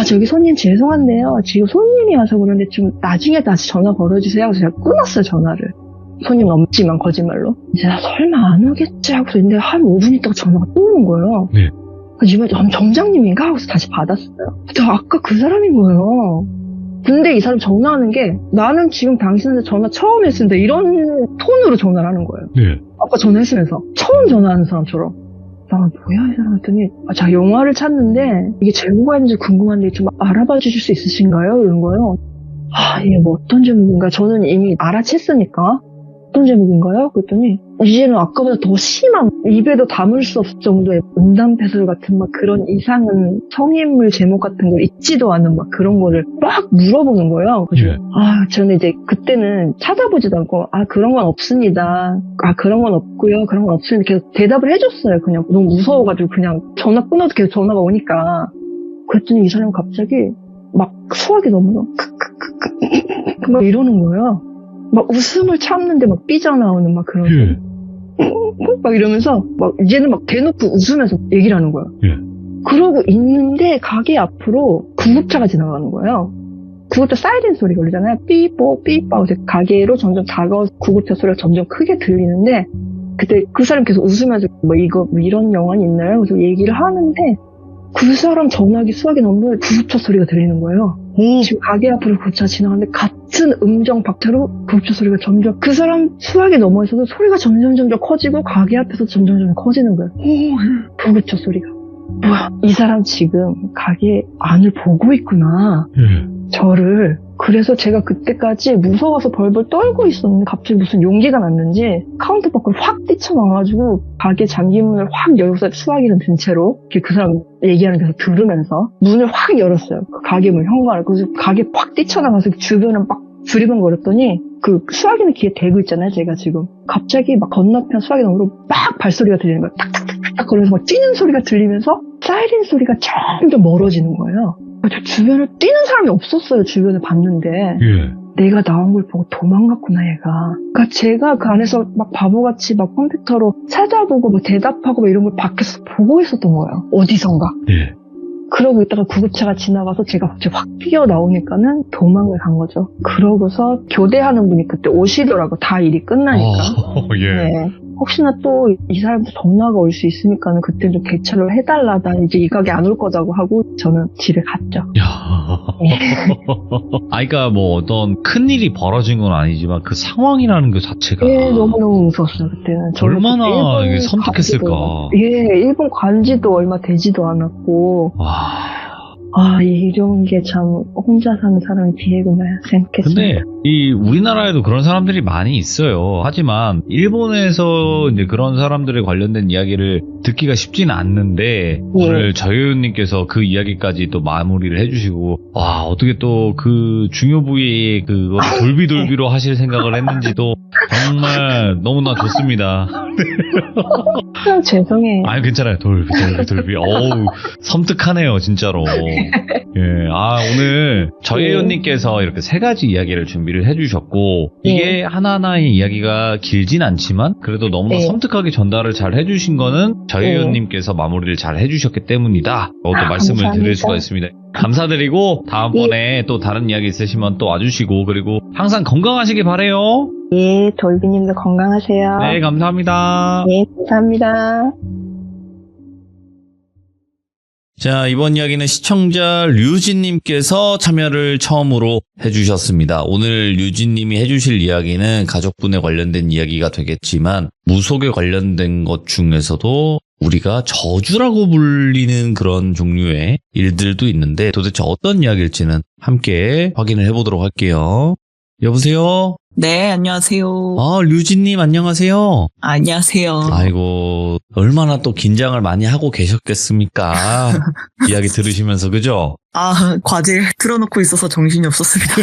저기 손님 죄송한데요. 지금 손님이 와서 그러는데 좀 나중에 다시 전화 걸어주세요. 그래서 제가 끊었어요, 전화를. 손님 없지만 거짓말로. 이제 설마 안 오겠지 하고서 있는데 한 5분 있다가 전화가 또 오는 거예요. 네. 그래서 이번에 정장님인가? 하고서 다시 받았어요. 근데 아까 그 사람인 거예요. 근데 이 사람 전화하는 게 나는 지금 당신한테 전화 처음 했는데 이런 톤으로 전화를 하는 거예요. 네. 아까 전화했으면서 처음 전화하는 사람처럼. 뭐야 이 사람 했더니 자 영화를 찾는데 이게 제목이 있는지 궁금한데 좀 알아봐 주실 수 있으신가요? 이런 거예요. 이게 뭐 어떤 제목인가? 저는 이미 알아챘으니까 어떤 제목인가요? 그랬더니 이제는 아까보다 더 심한 입에도 담을 수 없을 정도의 음담패설 같은 막 그런 이상한 성인물 제목 같은 걸 잊지도 않은 막 그런 거를 막 물어보는 거예요. 그래서 저는 이제 그때는 찾아보지도 않고 그런 건 없습니다. 그런 건 없고요. 그런 건 없습니다. 계속 대답을 해줬어요. 그냥 너무 무서워가지고 그냥 전화 끊어도 계속 전화가 오니까. 그랬더니 이 사람이 갑자기 막 수학이 너무 막 이러는 거예요. 막 웃음을 참는데 막 삐져나오는 막 그런. 예. 막 이러면서 막 이제는 막 대놓고 웃으면서 얘기를 하는 거예요. 예. 그러고 있는데 가게 앞으로 구급차가 지나가는 거예요. 구급차 사이렌 소리가 울리잖아요. 삐뽀 삐뽀. 가게로 점점 다가와서 구급차 소리가 점점 크게 들리는데 그때 그 사람 계속 웃으면서 뭐 이거 뭐 이런 영화는 있나요? 그래서 얘기를 하는데 그 사람 전화기 수화기 넘는 구급차 소리가 들리는 거예요. 지금 가게 앞으로 구급차 지나가는데 같은 음정 박자로 구급차 소리가 점점 그 사람 수화기 넘어 있어도 소리가 점점 커지고 가게 앞에서 점점 커지는 거예요. 구급차 소리가. 뭐야, 이 사람 지금 가게 안을 보고 있구나. 저를. 그래서 제가 그때까지 무서워서 벌벌 떨고 있었는데 갑자기 무슨 용기가 났는지 카운터 밖으로 확 뛰쳐나와가지고 가게 잠기문을 확 열어서 수화기는 든 채로 그 사람 얘기하는 데서 들으면서 문을 확 열었어요. 그 가게 문 현관을. 그래서 가게 확 뛰쳐나가서 주변을 막 두리번거렸더니 그 수화기는 귀에 대고 있잖아요. 제가 지금 갑자기 막 건너편 수화기 너머로 막 발소리가 들리는 거예요. 탁탁탁탁 그러면서 막 뛰는 소리가 들리면서 사이렌 소리가 점점 멀어지는 거예요. 저 주변에 뛰는 사람이 없었어요. 주변에 봤는데. 내가 나온 걸 보고 도망갔구나, 얘가. 그러니까 제가 그 안에서 막 바보같이 막 컴퓨터로 찾아보고 뭐 대답하고 뭐 이런 걸 밖에서 보고 있었던 거예요. 어디선가. 그러고 있다가 구급차가 지나가서 제가 갑자기 확 뛰어나오니까는 도망을 간 거죠. 그러고서 교대하는 분이 그때 오시더라고. 다 일이 끝나니까. 네. 혹시나 또 이 사람도 전화가 올 수 있으니까는 그때 좀 개찰을 해달라. 나 이제 이 가게 안 올 거다고 하고 저는 집에 갔죠. 그러니까 뭐 어떤 큰 일이 벌어진 건 아니지만 그 상황이라는 것 자체가 너무너무 무서웠어요. 그때는. 얼마나 이게 섬뜩했을까. 일본 간지도 얼마 되지도 않았고. 이런 게 참 혼자 사는 사람의 비애구나 생각했어요. 근데 이 우리나라에도 그런 사람들이 많이 있어요. 하지만 일본에서 이제 그런 사람들에 관련된 이야기를 듣기가 쉽지는 않는데 오늘 저효윤님께서 그 이야기까지 또 마무리를 해주시고 어떻게 또 그 중요 부위에 그거 돌비돌비로 하실 생각을 했는지도 정말 너무나 좋습니다. 죄송해요. 괜찮아요. 돌비. 어우, 섬뜩하네요, 진짜로. 오늘 저혜연님께서 이렇게 세 가지 이야기를 준비를 해주셨고, 이게 하나하나의 이야기가 길진 않지만, 그래도 너무나 섬뜩하게 전달을 잘 해주신 거는 저혜연님께서 마무리를 잘 해주셨기 때문이다. 또 말씀을 감사합니다. 드릴 수가 있습니다. 감사드리고, 다음번에 또 다른 이야기 있으시면 또 와주시고, 그리고 항상 건강하시길 바라요. 돌비님도 건강하세요. 네, 감사합니다. 네, 감사합니다. 자, 이번 이야기는 시청자 류진님께서 참여를 처음으로 해주셨습니다. 오늘 류진님이 해주실 이야기는 가족분에 관련된 이야기가 되겠지만 무속에 관련된 것 중에서도 우리가 저주라고 불리는 그런 종류의 일들도 있는데 도대체 어떤 이야기일지는 함께 확인을 해보도록 할게요. 여보세요? 네, 안녕하세요. 류진님 안녕하세요. 안녕하세요. 아이고, 얼마나 또 긴장을 많이 하고 계셨겠습니까? 이야기 들으시면서, 그죠? 과제 틀어놓고 있어서 정신이 없었습니다.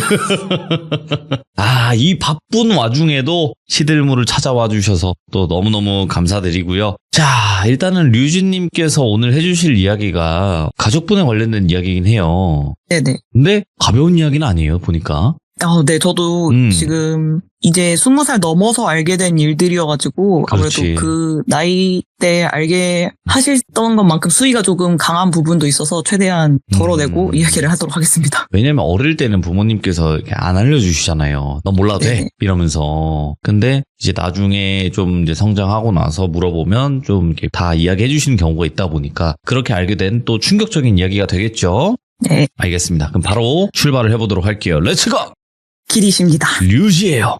이 바쁜 와중에도 시들물을 찾아와 주셔서 또 너무너무 감사드리고요. 자, 일단은 류진님께서 오늘 해주실 이야기가 가족분에 관련된 이야기긴 해요. 네네. 근데 가벼운 이야기는 아니에요, 보니까. 네, 저도 지금 이제 20살 넘어서 알게 된 일들이어가지고 그렇지. 아무래도 그 나이 때 알게 하셨던 것만큼 수위가 조금 강한 부분도 있어서 최대한 덜어내고 이야기를 하도록 하겠습니다. 왜냐면 어릴 때는 부모님께서 이렇게 안 알려주시잖아요. 너 몰라도 돼? 네. 이러면서. 근데 이제 나중에 좀 이제 성장하고 나서 물어보면 좀 이렇게 다 이야기해 주시는 경우가 있다 보니까 그렇게 알게 된 또 충격적인 이야기가 되겠죠? 네. 알겠습니다. 그럼 바로 출발을 해보도록 할게요. 렛츠고! 길이십니다. 류지예요.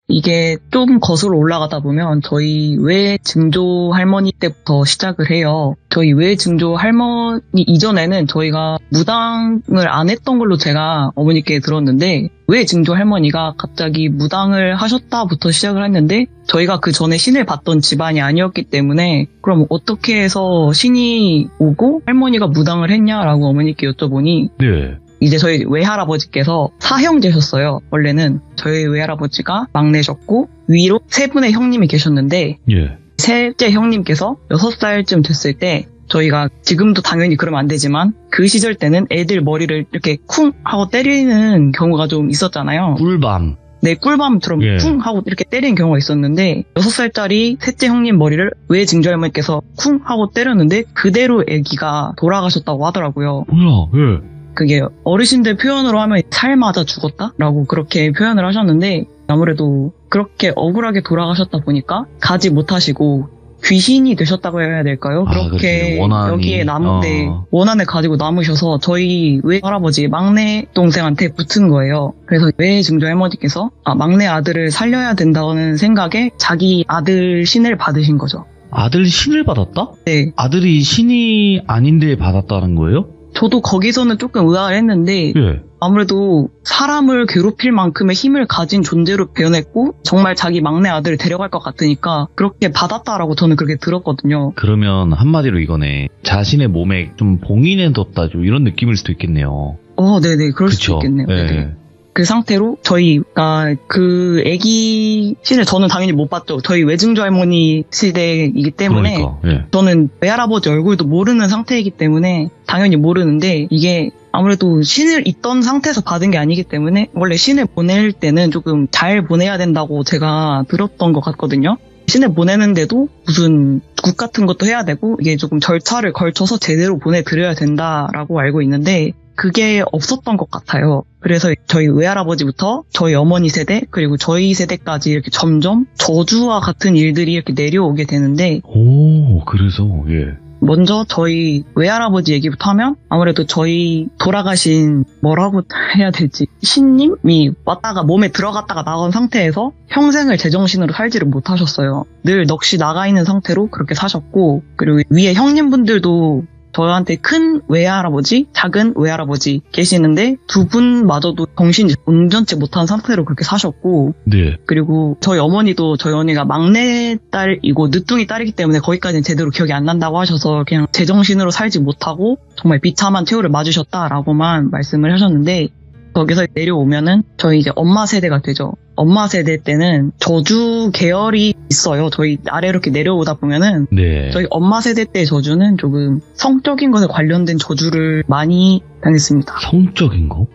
이게 좀 거슬러 올라가다 보면 저희 외증조 할머니 때부터 시작을 해요. 저희 외증조 할머니 이전에는 저희가 무당을 안 했던 걸로 제가 어머니께 들었는데 외증조 할머니가 갑자기 무당을 하셨다부터 시작을 했는데 저희가 그 전에 신을 봤던 집안이 아니었기 때문에 그럼 어떻게 해서 신이 오고 할머니가 무당을 했냐라고 어머니께 여쭤보니 네. 이제 저희 외할아버지께서 사형제셨어요. 원래는 저희 외할아버지가 막내셨고 위로 세 분의 형님이 계셨는데 예. 셋째 형님께서 6살쯤 됐을 때 저희가 지금도 당연히 그러면 안 되지만 그 시절 때는 애들 머리를 이렇게 쿵 하고 때리는 경우가 좀 있었잖아요. 꿀밤. 네, 꿀밤처럼 예. 쿵 하고 이렇게 때리는 경우가 있었는데 6살짜리 셋째 형님 머리를 외 증조할머니께서 쿵 하고 때렸는데 그대로 아기가 돌아가셨다고 하더라고요. 뭐야, 예. 그게 어르신들 표현으로 하면 살 맞아 죽었다라고 그렇게 표현을 하셨는데 아무래도 그렇게 억울하게 돌아가셨다 보니까 가지 못하시고 귀신이 되셨다고 해야 될까요? 아, 그렇게 그렇지. 원한이. 여기에 남은데 원한을 가지고 남으셔서 저희 외할아버지 막내 동생한테 붙은 거예요. 그래서 외증조 할머니께서 막내 아들을 살려야 된다는 생각에 자기 아들 신을 받으신 거죠. 아들 신을 받았다? 네. 아들이 신이 아닌데 받았다는 거예요? 저도 거기서는 조금 의아를 했는데 예. 아무래도 사람을 괴롭힐 만큼의 힘을 가진 존재로 변했고 정말 자기 막내 아들을 데려갈 것 같으니까 그렇게 받았다라고 저는 그렇게 들었거든요. 그러면 한마디로 이거네. 자신의 몸에 좀 봉인해뒀다, 좀 이런 느낌일 수도 있겠네요. 네네. 그럴 그쵸? 수도 있겠네요. 예. 네네. 그 상태로 저희가 그 아기 신을 저는 당연히 못 봤죠. 저희 외증조 할머니 시대이기 때문에 그러니까, 예. 저는 외할아버지 얼굴도 모르는 상태이기 때문에 당연히 모르는데 이게 아무래도 신을 있던 상태에서 받은 게 아니기 때문에 원래 신을 보낼 때는 조금 잘 보내야 된다고 제가 들었던 것 같거든요. 신을 보내는데도 무슨 국 같은 것도 해야 되고 이게 조금 절차를 걸쳐서 제대로 보내드려야 된다라고 알고 있는데 그게 없었던 것 같아요. 그래서 저희 외할아버지부터 저희 어머니 세대 그리고 저희 세대까지 이렇게 점점 저주와 같은 일들이 이렇게 내려오게 되는데 오, 그래서, 예. 먼저 저희 외할아버지 얘기부터 하면 아무래도 저희 돌아가신 뭐라고 해야 될지 신님이 왔다가 몸에 들어갔다가 나온 상태에서 평생을 제정신으로 살지를 못하셨어요. 늘 넋이 나가 있는 상태로 그렇게 사셨고 그리고 위에 형님분들도 저한테 큰 외할아버지, 작은 외할아버지 계시는데 두 분마저도 정신이 온전치 못한 상태로 그렇게 사셨고 네. 그리고 저희 어머니도 저희 언니가 막내딸이고 늦둥이 딸이기 때문에 거기까지는 제대로 기억이 안 난다고 하셔서 그냥 제정신으로 살지 못하고 정말 비참한 최후를 맞으셨다라고만 말씀을 하셨는데 거기서 내려오면은 저희 이제 엄마 세대가 되죠. 엄마 세대 때는 저주 계열이 있어요. 저희 아래로 이렇게 내려오다 보면은 네. 저희 엄마 세대 때 저주는 조금 성적인 것에 관련된 저주를 많이 당했습니다. 성적인 거?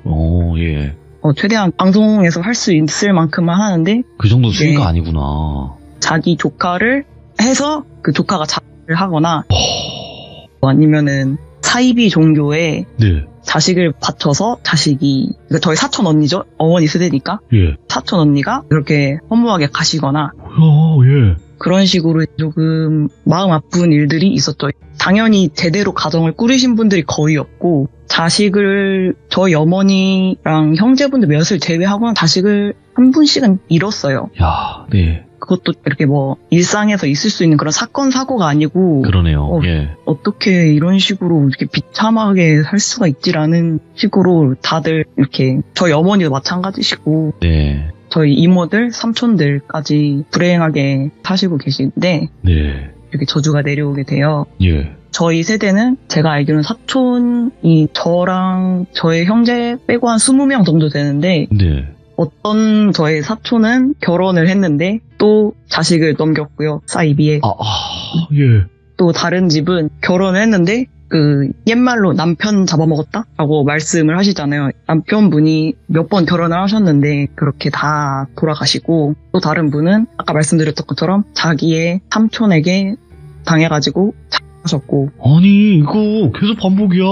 예. 최대한 방송에서 할 수 있을 만큼만 하는데 그 정도 수위가 네. 아니구나. 자기 조카를 해서 그 조카가 자살을 하거나 아니면은 사이비 종교에 네. 자식을 바쳐서 자식이 그러니까 저희 사촌 언니죠. 어머니 세대니까 예. 사촌 언니가 그렇게 허무하게 가시거나 예. 그런 식으로 조금 마음 아픈 일들이 있었죠. 당연히 제대로 가정을 꾸리신 분들이 거의 없고 자식을 저희 어머니랑 형제분들 몇을 제외하고는 자식을 한 분씩은 잃었어요. 야, 네. 그것도 이렇게 뭐 일상에서 있을 수 있는 그런 사건 사고가 아니고 그러네요. 예. 어떻게 이런 식으로 이렇게 비참하게 살 수가 있지라는 식으로 다들 이렇게 저희 어머니도 마찬가지시고 네. 저희 이모들, 삼촌들까지 불행하게 사시고 계신데 네. 이렇게 저주가 내려오게 돼요. 예. 저희 세대는 제가 알기로는 사촌이 저랑 저의 형제 빼고 한 20명 정도 되는데 네. 어떤 저의 사촌은 결혼을 했는데 또 자식을 넘겼고요. 사이비에. 예. 또 다른 집은 결혼을 했는데 그 옛말로 남편 잡아먹었다라고 말씀을 하시잖아요. 남편분이 몇 번 결혼을 하셨는데 그렇게 다 돌아가시고 또 다른 분은 아까 말씀드렸던 것처럼 자기의 삼촌에게 당해가지고 하셨고 아니, 이거 계속 반복이야.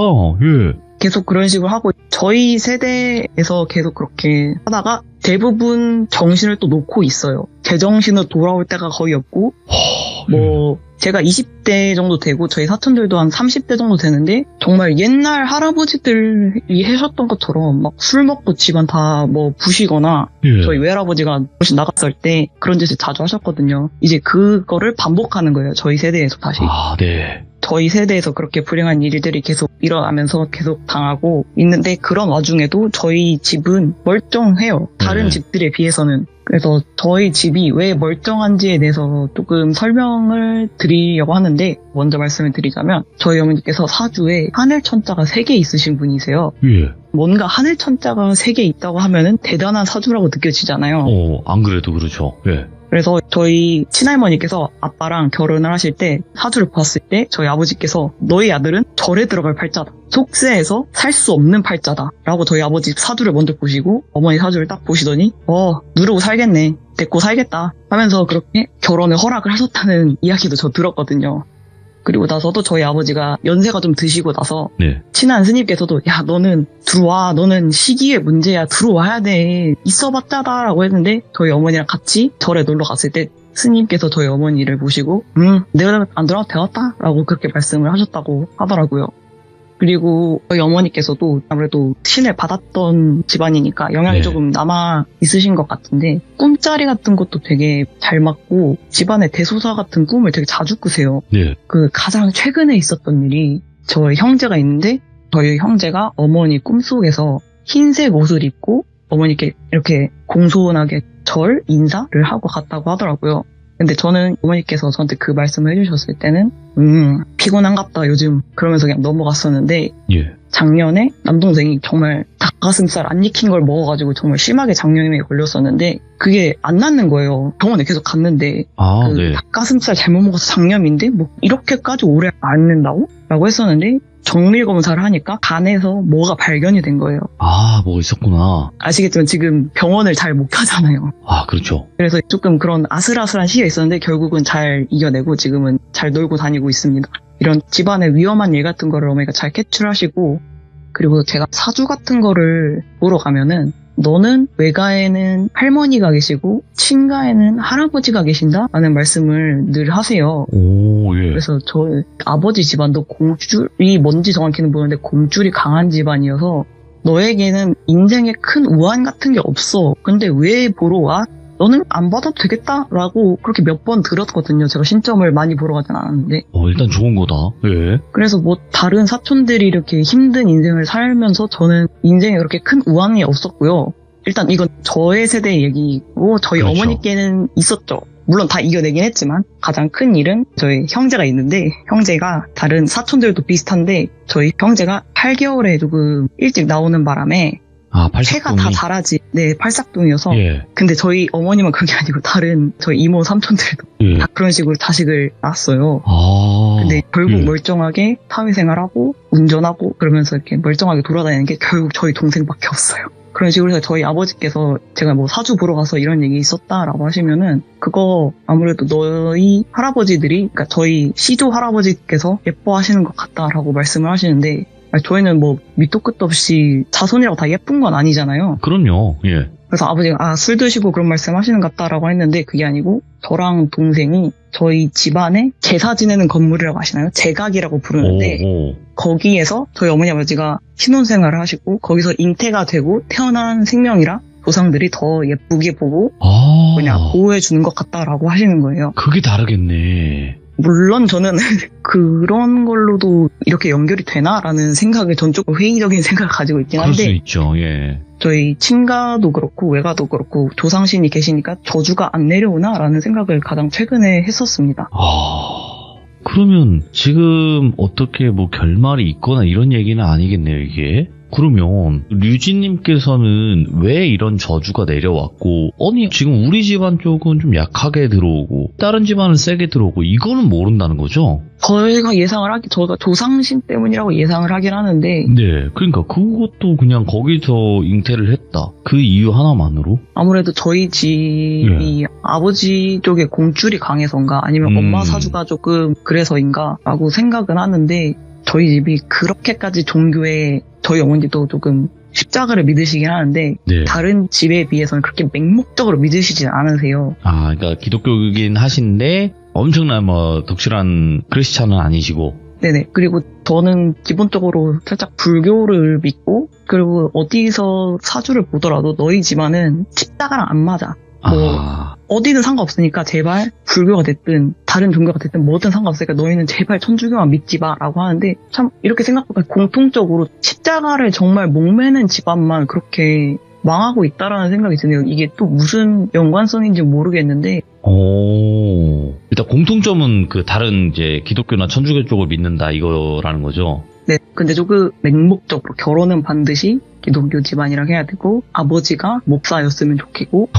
예. 계속 그런 식으로 하고 저희 세대에서 계속 그렇게 하다가 대부분 정신을 또 놓고 있어요. 제정신으로 돌아올 때가 거의 없고 뭐 제가 20대 정도 되고 저희 사촌들도 한 30대 정도 되는데 정말 옛날 할아버지들이 하셨던 것처럼 막 술 먹고 집안 다 뭐 부시거나 예. 저희 외할아버지가 혹시 나갔을 때 그런 짓을 자주 하셨거든요. 이제 그거를 반복하는 거예요. 저희 세대에서 다시. 네. 저희 세대에서 그렇게 불행한 일들이 계속 일어나면서 계속 당하고 있는데 그런 와중에도 저희 집은 멀쩡해요. 다른 네. 집들에 비해서는. 그래서 저희 집이 왜 멀쩡한지에 대해서 조금 설명을 드리려고 하는데 먼저 말씀을 드리자면 저희 어머니께서 사주에 하늘천자가 3개 있으신 분이세요. 예. 뭔가 하늘천자가 3개 있다고 하면은 대단한 사주라고 느껴지잖아요. 안 그래도 그렇죠. 예. 그래서 저희 친할머니께서 아빠랑 결혼을 하실 때 사주를 봤을 때 저희 아버지께서 너희 아들은 절에 들어갈 팔자다. 속세에서 살 수 없는 팔자다. 라고 저희 아버지 사주를 먼저 보시고 어머니 사주를 딱 보시더니 누르고 살겠네. 데리고 살겠다. 하면서 그렇게 결혼을 허락을 하셨다는 이야기도 저 들었거든요. 그리고 나서도 저희 아버지가 연세가 좀 드시고 나서 네. 친한 스님께서도 야 너는 들어와. 너는 시기의 문제야. 들어와야 돼. 있어봤자다 라고 했는데 저희 어머니랑 같이 절에 놀러 갔을 때 스님께서 저희 어머니를 보시고 내가 안 들어와도 되었다 라고 그렇게 말씀을 하셨다고 하더라고요. 그리고 저희 어머니께서도 아무래도 신을 받았던 집안이니까 영향이 네. 조금 남아 있으신 것 같은데 꿈자리 같은 것도 되게 잘 맞고 집안의 대소사 같은 꿈을 되게 자주 꾸세요. 네. 그 가장 최근에 있었던 일이 저희 형제가 있는데 저희 형제가 어머니 꿈속에서 흰색 옷을 입고 어머니께 이렇게 공손하게 절 인사를 하고 갔다고 하더라고요. 근데 저는 어머니께서 저한테 그 말씀을 해주셨을 때는 피곤한갑다 요즘 그러면서 그냥 넘어갔었는데 예. 작년에 남동생이 정말 닭가슴살 안 익힌 걸 먹어가지고 정말 심하게 장염에 걸렸었는데 그게 안 낫는 거예요. 병원에 계속 갔는데 네. 닭가슴살 잘못 먹어서 장염인데 뭐 이렇게까지 오래 앓는다고? 라고 했었는데 정밀 검사를 하니까 간에서 뭐가 발견이 된 거예요. 뭐가 있었구나. 아시겠지만 지금 병원을 잘 못 가잖아요. 그렇죠. 그래서 조금 그런 아슬아슬한 시기가 있었는데 결국은 잘 이겨내고 지금은 잘 놀고 다니고 있습니다. 이런 집안의 위험한 일 같은 거를 어머니가 잘 캐치하시고 그리고 제가 사주 같은 거를 보러 가면은 너는 외가에는 할머니가 계시고 친가에는 할아버지가 계신다? 라는 말씀을 늘 하세요. 오, 예. 그래서 저희 아버지 집안도 공줄이 뭔지 정확히는 모르는데 공줄이 강한 집안이어서 너에게는 인생에 큰 우환 같은 게 없어. 근데 왜 보러 와? 너는 안 받아도 되겠다? 라고 그렇게 몇 번 들었거든요. 제가 신점을 많이 보러 가진 않았는데. 일단 좋은 거다. 예. 그래서 뭐 다른 사촌들이 이렇게 힘든 인생을 살면서 저는 인생에 그렇게 큰 우환이 없었고요. 일단 이건 저의 세대의 얘기고 저희 그렇죠. 어머니께는 있었죠. 물론 다 이겨내긴 했지만 가장 큰 일은 저희 형제가 있는데 형제가 다른 사촌들도 비슷한데 저희 형제가 8개월에 조금 일찍 나오는 바람에 체가 다 자라지. 네, 팔싹둥이어서. 예. 근데 저희 어머님은 그게 아니고 다른 저희 이모 삼촌들도 예. 다 그런 식으로 자식을 낳았어요. 아. 근데 결국 예. 멀쩡하게 사회생활하고 운전하고 그러면서 이렇게 멀쩡하게 돌아다니는 게 결국 저희 동생밖에 없어요. 그런 식으로 해서 저희 아버지께서 제가 뭐 사주 보러 가서 이런 얘기 있었다라고 하시면은 그거 아무래도 너희 할아버지들이 그러니까 저희 시조 할아버지께서 예뻐하시는 것 같다라고 말씀을 하시는데 저희는 뭐 밑도 끝도 없이 자손이라고 다 예쁜 건 아니잖아요. 그럼요. 예. 그래서 아버지가 술 드시고 그런 말씀 하시는 것 같다라고 했는데 그게 아니고 저랑 동생이 저희 집안에 제사 지내는 건물이라고 하시나요? 제각이라고 부르는데 오. 거기에서 저희 어머니 아버지가 신혼생활을 하시고 거기서 잉태가 되고 태어난 생명이라 조상들이 더 예쁘게 보고 그냥 보호해 주는 것 같다라고 하시는 거예요. 그게 다르겠네. 물론 저는 그런 걸로도 이렇게 연결이 되나라는 생각을 전 조금 회의적인 생각을 가지고 있긴 그럴 수 한데 있죠. 예. 저희 친가도 그렇고 외가도 그렇고 조상신이 계시니까 저주가 안 내려오나라는 생각을 가장 최근에 했었습니다. 그러면 지금 어떻게 뭐 결말이 있거나 이런 얘기는 아니겠네요, 이게? 그러면 류진님께서는 왜 이런 저주가 내려왔고 아니 지금 우리 집안 쪽은 좀 약하게 들어오고 다른 집안은 세게 들어오고 이거는 모른다는 거죠? 저희가 조상신 때문이라고 예상을 하긴 하는데 네, 그러니까 그것도 그냥 거기서 잉태를 했다. 그 이유 하나만으로? 아무래도 저희 집이 아버지 쪽에 공줄이 강해서인가 아니면 엄마 사주가 조금 그래서인가 라고 생각은 하는데 저희 집이 그렇게까지 종교에 저희 어머니도 조금 십자가를 믿으시긴 하는데 네. 다른 집에 비해서는 그렇게 맹목적으로 믿으시진 않으세요. 그러니까 기독교이긴 하신데 엄청난 뭐 독실한 크리스찬은 아니시고. 네네. 그리고 저는 기본적으로 살짝 불교를 믿고 그리고 어디서 사주를 보더라도 너희 집안은 십자가랑 안 맞아. 어디든 상관없으니까 제발 불교가 됐든 다른 종교가 됐든 뭐든 상관없으니까 너희는 제발 천주교만 믿지 마라고 하는데 참 이렇게 생각보다 공통적으로 십자가를 정말 목매는 집안만 그렇게 망하고 있다라는 생각이 드네요. 이게 또 무슨 연관성인지 모르겠는데 일단 공통점은 그 다른 이제 기독교나 천주교 쪽을 믿는다 이거라는 거죠. 네, 근데 조금 맹목적으로 결혼은 반드시 기독교 집안이랑 해야 되고 아버지가 목사였으면 좋겠고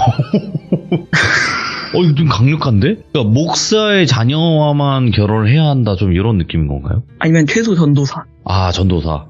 이거 좀 강력한데? 그러니까 목사의 자녀와만 결혼을 해야 한다, 좀 이런 느낌인 건가요? 아니면 최소 전도사. 아, 전도사.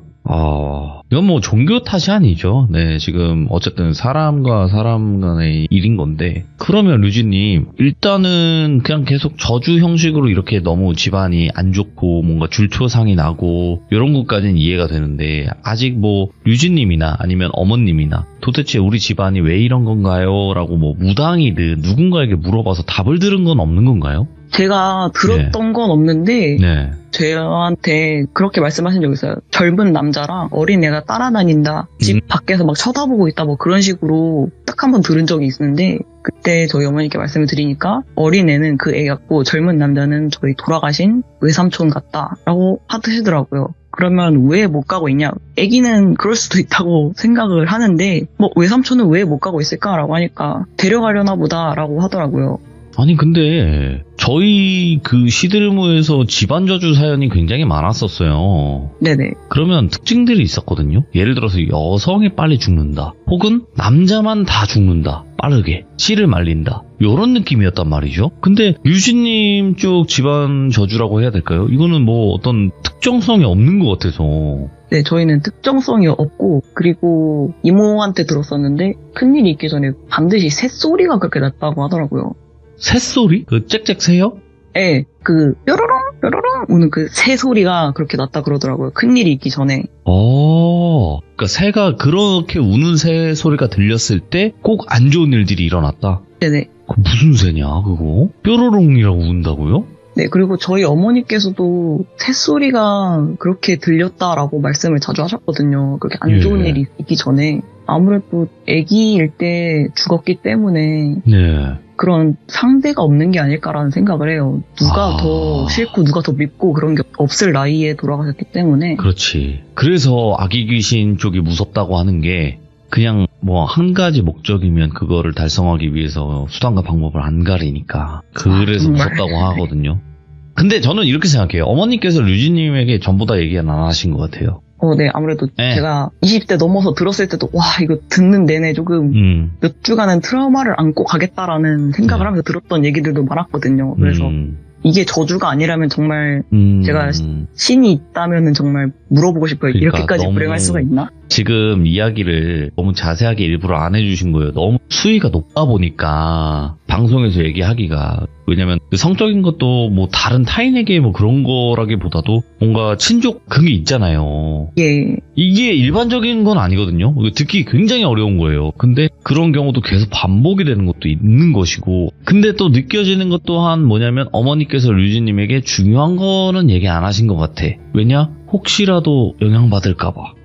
이건 뭐 종교 탓이 아니죠. 네, 지금 어쨌든 사람과 사람 간의 일인 건데. 그러면 류진님, 일단은 그냥 계속 저주 형식으로 이렇게 너무 집안이 안 좋고 뭔가 줄초상이 나고 이런 것까지는 이해가 되는데, 아직 뭐 류진님이나 아니면 어머님이나 도대체 우리 집안이 왜 이런 건가요? 라고 뭐 무당이든 누군가에게 물어봐서 답을 들은 건 없는 건가요? 제가 들었던 건 없는데 네. 저한테 그렇게 말씀하신 적 있어요. 젊은 남자랑 어린 애가 따라다닌다. 집 밖에서 막 쳐다보고 있다. 뭐 그런 식으로 딱 한 번 들은 적이 있는데, 그때 저희 어머니께 말씀을 드리니까 어린 애는 그 애 같고 젊은 남자는 저희 돌아가신 외삼촌 같다라고 하시더라고요. 그러면 왜 못 가고 있냐? 아기는 그럴 수도 있다고 생각을 하는데 뭐 외삼촌은 왜 못 가고 있을까라고 하니까 데려가려나 보다라고 하더라고요. 아니 근데 저희 그 시들무에서 집안 저주 사연이 굉장히 많았었어요. 네네. 그러면 특징들이 있었거든요. 예를 들어서 여성이 빨리 죽는다, 혹은 남자만 다 죽는다, 빠르게 씨를 말린다, 요런 느낌이었단 말이죠. 근데 유진님 쪽 집안 저주라고 해야 될까요? 이거는 뭐 어떤 특정성이 없는 것 같아서. 네, 저희는 특정성이 없고, 그리고 이모한테 들었었는데 큰일이 있기 전에 반드시 새소리가 그렇게 났다고 하더라고요. 새소리? 그 짹짹 새요? 네, 그 뾰로롱 뾰로롱 우는 그 새 소리가 그렇게 났다 그러더라고요. 큰일이 있기 전에. 그러니까 새가 그렇게 우는 새 소리가 들렸을 때 꼭 안 좋은 일들이 일어났다. 네네. 그 무슨 새냐 그거? 뾰로롱이라고 운다고요? 네, 그리고 저희 어머니께서도 새소리가 그렇게 들렸다라고 말씀을 자주 하셨거든요. 그렇게 안 좋은 일이 있기 전에. 아무래도 아기일 때 죽었기 때문에 네. 그런 상대가 없는 게 아닐까라는 생각을 해요. 누가 더 싫고 누가 더 밉고 그런 게 없을 나이에 돌아가셨기 때문에. 그렇지. 그래서 아기 귀신 쪽이 무섭다고 하는 게, 그냥 뭐 한 가지 목적이면 그거를 달성하기 위해서 수단과 방법을 안 가리니까 그래서 무섭다고 하거든요. 근데 저는 이렇게 생각해요. 어머니께서 류진님에게 전부 다 얘기 안 하신 것 같아요. 네, 아무래도 네. 제가 20대 넘어서 들었을 때도 와, 이거 듣는 내내 조금 몇 주간은 트라우마를 안고 가겠다라는 생각을 하면서 들었던 얘기들도 많았거든요. 그래서 이게 저주가 아니라면 정말 제가 신이 있다면은 정말 물어보고 싶어요. 그러니까 이렇게까지 불행할 수가 있나? 지금 이야기를 너무 자세하게 일부러 안 해주신 거예요. 너무 수위가 높다 보니까 방송에서 얘기하기가. 왜냐면 그 성적인 것도 뭐 다른 타인에게 뭐 그런 거라기보다도 뭔가 친족 그게 있잖아요. 예. 이게 일반적인 건 아니거든요. 듣기 굉장히 어려운 거예요. 근데 그런 경우도 계속 반복이 되는 것도 있는 것이고, 근데 또 느껴지는 것 또한 뭐냐면 어머니께서 류진님에게 중요한 거는 얘기 안 하신 것 같아. 왜냐? 혹시라도 영향받을까봐.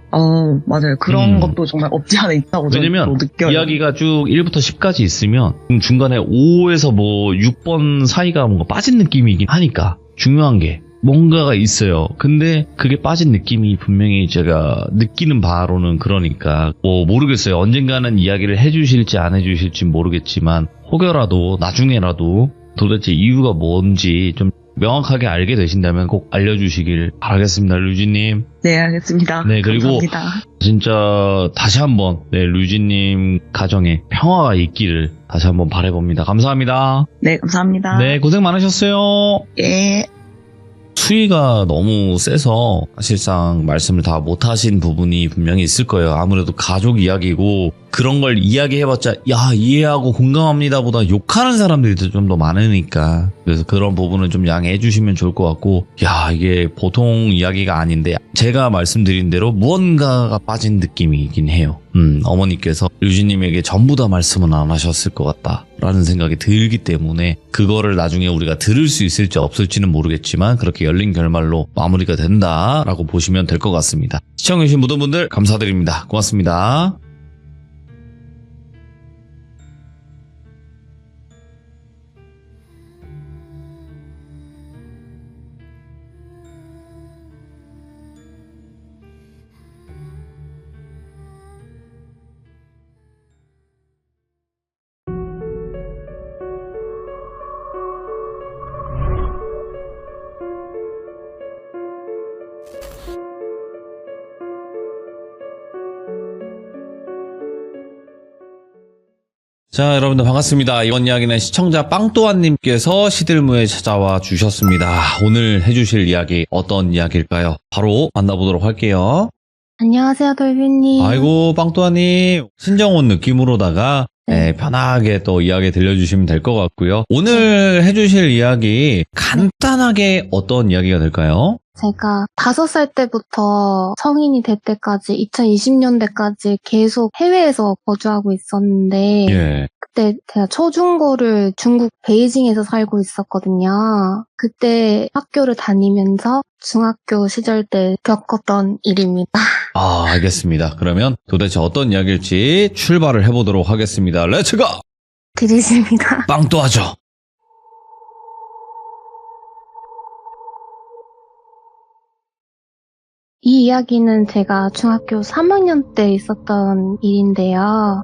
맞아요. 그런 것도 정말 없지 않아 있다고 왜냐면 느껴요. 이야기가 쭉 1부터 10까지 있으면 중간에 5에서 뭐 6번 사이가 뭔가 빠진 느낌이긴 하니까 중요한 게 뭔가가 있어요. 근데 그게 빠진 느낌이 분명히 제가 느끼는 바로는 그러니까 뭐 모르겠어요. 언젠가는 이야기를 해주실지 안 해주실지 모르겠지만 혹여라도 나중에라도 도대체 이유가 뭔지 좀 명확하게 알게 되신다면 꼭 알려주시길 바라겠습니다. 류진님. 네, 알겠습니다. 네, 그리고 감사합니다. 진짜 다시 한번 류진님 가정에 평화가 있기를 다시 한번 바라봅니다. 감사합니다. 네, 감사합니다. 네, 고생 많으셨어요. 예. 수위가 너무 세서 사실상 말씀을 다 못하신 부분이 분명히 있을 거예요. 아무래도 가족 이야기고 그런 걸 이야기해봤자 야 이해하고 공감합니다 보다 욕하는 사람들이 좀 더 많으니까, 그래서 그런 부분은 좀 양해해 주시면 좋을 것 같고, 야 이게 보통 이야기가 아닌데 제가 말씀드린 대로 무언가가 빠진 느낌이긴 해요. 어머니께서 류진님에게 전부 다 말씀은 안 하셨을 것 같다라는 생각이 들기 때문에 그거를 나중에 우리가 들을 수 있을지 없을지는 모르겠지만 그렇게 열린 결말로 마무리가 된다라고 보시면 될 것 같습니다. 시청해주신 모든 분들 감사드립니다. 고맙습니다. 자, 여러분들 반갑습니다. 이번 이야기는 시청자 빵또한님께서 시들무에 찾아와 주셨습니다. 오늘 해주실 이야기 어떤 이야기일까요? 바로 만나보도록 할게요. 안녕하세요, 돌비님. 아이고, 빵또한님. 신정온 느낌으로다가 편하게 또 이야기 들려주시면 될 것 같고요. 오늘 해주실 이야기 간단하게 어떤 이야기가 될까요? 제가 5살 때부터 성인이 될 때까지 2020년대까지 계속 해외에서 거주하고 있었는데 예. 그때 제가 초중고를 중국 베이징에서 살고 있었거든요. 그때 학교를 다니면서 중학교 시절 때 겪었던 일입니다. 아, 알겠습니다. 그러면 도대체 어떤 이야기일지 출발을 해보도록 하겠습니다. 렛츠고! 드리십니다. 빵또하죠. 이 이야기는 제가 중학교 3학년 때 있었던 일인데요.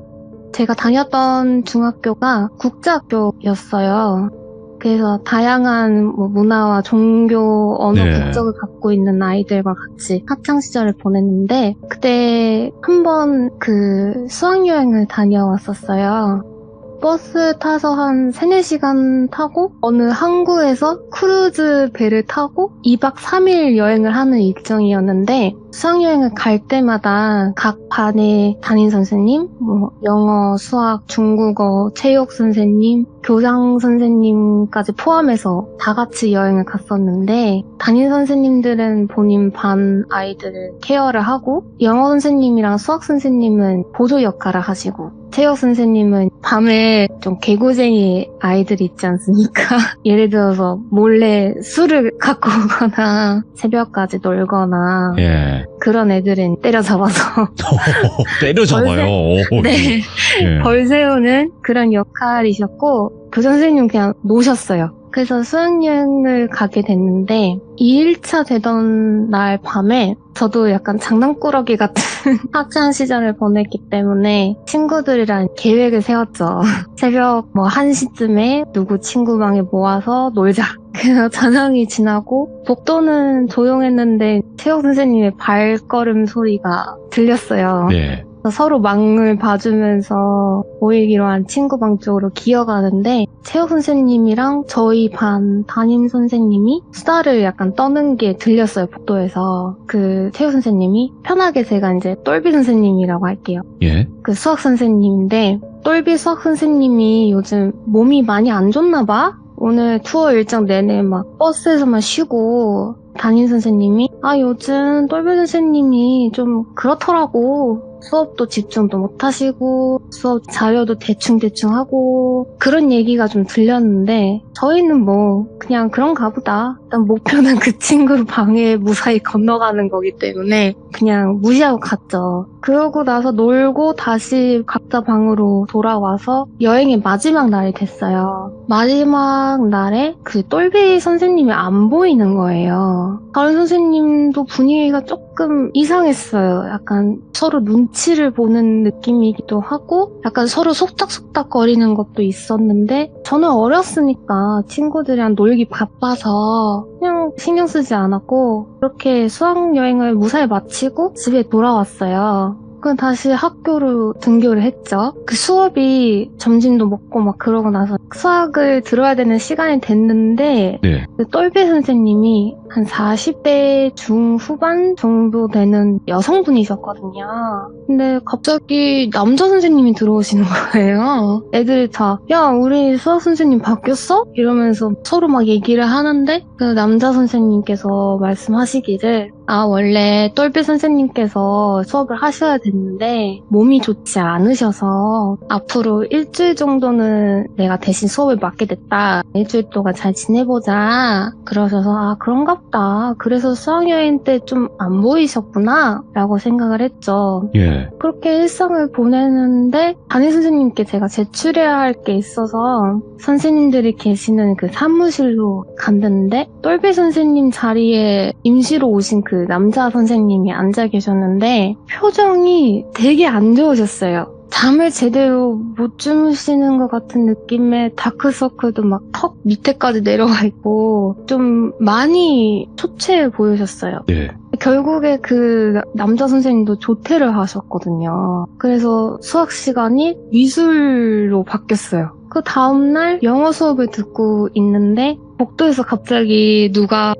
제가 다녔던 중학교가 국제학교였어요. 그래서 다양한 문화와 종교, 언어, 네. 국적을 갖고 있는 아이들과 같이 학창시절을 보냈는데 그때 한번 수학여행을 다녀왔었어요. 버스 타서 한 3-4시간 타고 어느 항구에서 크루즈 배를 타고 2박 3일 여행을 하는 일정이었는데 수학여행을 갈 때마다 각 반의 담임 선생님, 영어, 수학, 중국어, 체육 선생님, 교장 선생님까지 포함해서 다 같이 여행을 갔었는데 담임 선생님들은 본인 반 아이들을 케어를 하고 영어 선생님이랑 수학 선생님은 보조 역할을 하시고 체육 선생님은 밤에 좀 개구쟁이 아이들이 있지 않습니까? 예를 들어서 몰래 술을 갖고 오거나 새벽까지 놀거나 예. 그런 애들은 때려잡아서 때려잡아요. 오, 네. 예. 벌 세우는 그런 역할이셨고 그 선생님 그냥 노셨어요. 그래서 수학여행을 가게 됐는데 2일차 되던 날 밤에 저도 약간 장난꾸러기 같은 학창 시절을 보냈기 때문에 친구들이랑 계획을 세웠죠. 새벽 1시쯤에 누구 친구 방에 모아서 놀자. 그래서 저녁이 지나고 복도는 조용했는데 체육 선생님의 발걸음 소리가 들렸어요. 네. 서로 망을 봐주면서 모이기로 한 친구 방 쪽으로 기어가는데 체육 선생님이랑 저희 반 담임 선생님이 수다를 약간 떠는 게 들렸어요, 복도에서. 그 체육 선생님이 편하게 제가 이제 똘비 선생님이라고 할게요. 예. 그 수학 선생님인데 똘비 수학 선생님이 요즘 몸이 많이 안 좋나 봐? 오늘 투어 일정 내내 막 버스에서만 쉬고 담임 선생님이 요즘 똘비 선생님이 좀 그렇더라고. 수업도 집중도 못하시고 수업 자료도 대충대충 하고 그런 얘기가 좀 들렸는데 저희는 그냥 그런가 보다. 일단 목표는 그 친구 방에 무사히 건너가는 거기 때문에 그냥 무시하고 갔죠. 그러고 나서 놀고 다시 각자 방으로 돌아와서 여행의 마지막 날이 됐어요. 마지막 날에 그 똘비 선생님이 안 보이는 거예요. 다른 선생님도 분위기가 조금 이상했어요. 약간 서로 눈치를 보는 느낌이기도 하고 약간 서로 속닥속닥 거리는 것도 있었는데 저는 어렸으니까 친구들이랑 놀기 바빠서 그냥 신경 쓰지 않았고 그렇게 수학여행을 무사히 마치고 집에 돌아왔어요. 그럼 다시 학교로 등교를 했죠. 그 수업이 점심도 먹고 막 그러고 나서 수학을 들어야 되는 시간이 됐는데 네. 그 똘비 선생님이 한 40대 중후반 정도 되는 여성분이셨거든요. 근데 갑자기 남자 선생님이 들어오시는 거예요. 애들이 다 야, 우리 수학 선생님 바뀌었어? 이러면서 서로 막 얘기를 하는데 그 남자 선생님께서 말씀하시기를 원래 똘비 선생님께서 수업을 하셔야 됐는데 몸이 좋지 않으셔서 앞으로 일주일 정도는 내가 대신 수업을 맡게 됐다. 일주일 동안 잘 지내보자. 그러셔서 그런가 보다. 그래서 수학여행 때 좀 안 보이셨구나 라고 생각을 했죠. 예. 그렇게 일상을 보내는데 담임 선생님께 제가 제출해야 할 게 있어서 선생님들이 계시는 그 사무실로 갔는데 똘비 선생님 자리에 임시로 오신 그 남자 선생님이 앉아 계셨는데 표정이 되게 안 좋으셨어요. 잠을 제대로 못 주무시는 것 같은 느낌에 다크서클도 막 턱 밑에까지 내려와 있고 좀 많이 초췌해 보이셨어요. 예. 결국에 그 남자 선생님도 조퇴를 하셨거든요. 그래서 수학 시간이 미술로 바뀌었어요. 그 다음날 영어 수업을 듣고 있는데 복도에서 갑자기 누가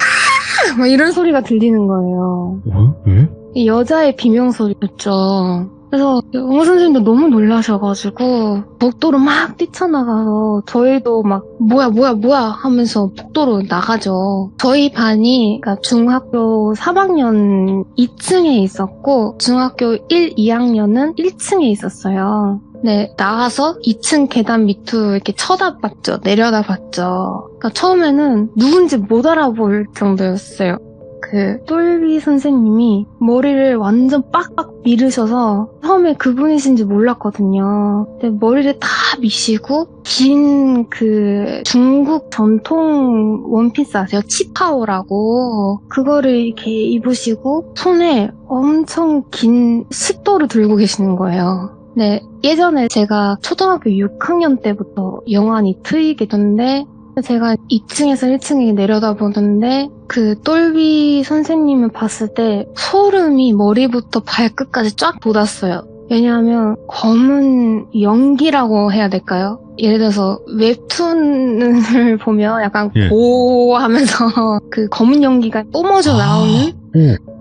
막 이런 소리가 들리는 거예요. 왜? 이 여자의 비명소리였죠. 그래서 영어 선생님도 너무 놀라셔가지고 복도로 막 뛰쳐나가서 저희도 막 뭐야 하면서 복도로 나가죠. 저희 반이 그러니까 중학교 3학년 2층에 있었고 중학교 1, 2학년은 1층에 있었어요. 네, 나가서 2층 계단 밑으로 이렇게 쳐다봤죠. 내려다봤죠. 그러니까 처음에는 누군지 못 알아볼 정도였어요. 그 똘비 선생님이 머리를 완전 빡빡 밀으셔서 처음에 그분이신지 몰랐거든요. 근데 머리를 다 미시고 긴 그 중국 전통 원피스 아세요? 치파오라고 그거를 이렇게 입으시고 손에 엄청 긴 식도를 들고 계시는 거예요. 네, 예전에 제가 초등학교 6학년 때부터 영환이 트이게 됐는데 제가 2층에서 1층에 내려다보는데 그 똘비 선생님을 봤을 때 소름이 머리부터 발끝까지 쫙 돋았어요. 왜냐하면 검은 연기라고 해야 될까요? 예를 들어서 웹툰을 보면 약간 예. 고 하면서 그 검은 연기가 뿜어져 나오는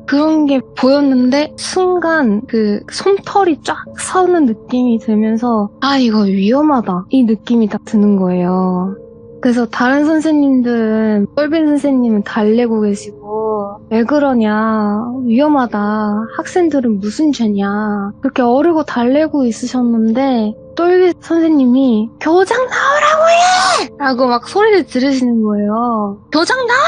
그런 게 보였는데 순간 그 솜털이 쫙 서는 느낌이 들면서 아 이거 위험하다 이 느낌이 딱 드는 거예요. 그래서 다른 선생님들은 똘빈 선생님은 달래고 계시고 왜 그러냐 위험하다 학생들은 무슨 죄냐 그렇게 어르고 달래고 있으셨는데 똘빈 선생님이 교장 나오라고 해! 라고 막 소리를 지르시는 거예요. 교장 나와!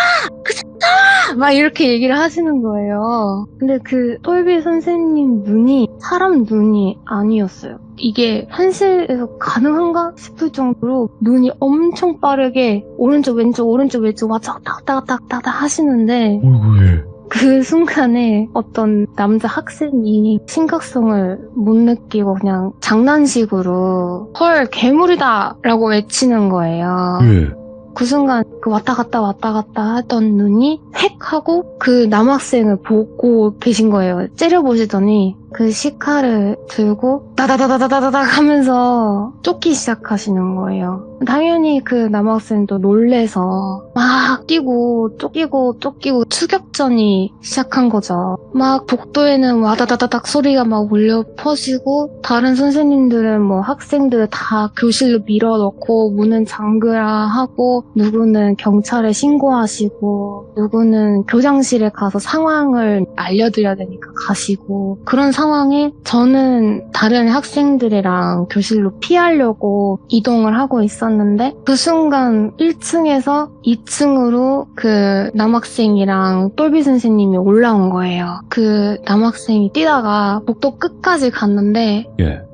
나와! 막 이렇게 얘기를 하시는 거예요. 근데 그 똘비 선생님 눈이 사람 눈이 아니었어요. 이게 현실에서 가능한가 싶을 정도로 눈이 엄청 빠르게 오른쪽 왼쪽 왔다 갔다 하시는데 그 순간에 어떤 남자 학생이 심각성을 못 느끼고 그냥 장난식으로 헐 괴물이다 라고 외치는 거예요. 그 순간 그 왔다 갔다 하던 눈이 획 하고 그 남학생을 보고 계신 거예요. 째려보시더니 그 시카를 들고 다다다다다다닥 하면서 쫓기 시작하시는 거예요. 당연히 그 남학생도 놀래서 막 뛰고 쫓기고 추격전이 시작한 거죠. 막 복도에는 와다다다닥 소리가 막 울려 퍼지고 다른 선생님들은 뭐 학생들을 다 교실로 밀어넣고 문은 잠그라 하고 누구는 경찰에 신고하시고 누구는 교장실에 가서 상황을 알려드려야 되니까 가시고 그런 상황에 저는 다른 학생들이랑 교실로 피하려고 이동을 하고 있었는데 그 순간 1층에서 2층으로 그 남학생이랑 똘비 선생님이 올라온 거예요. 그 남학생이 뛰다가 복도 끝까지 갔는데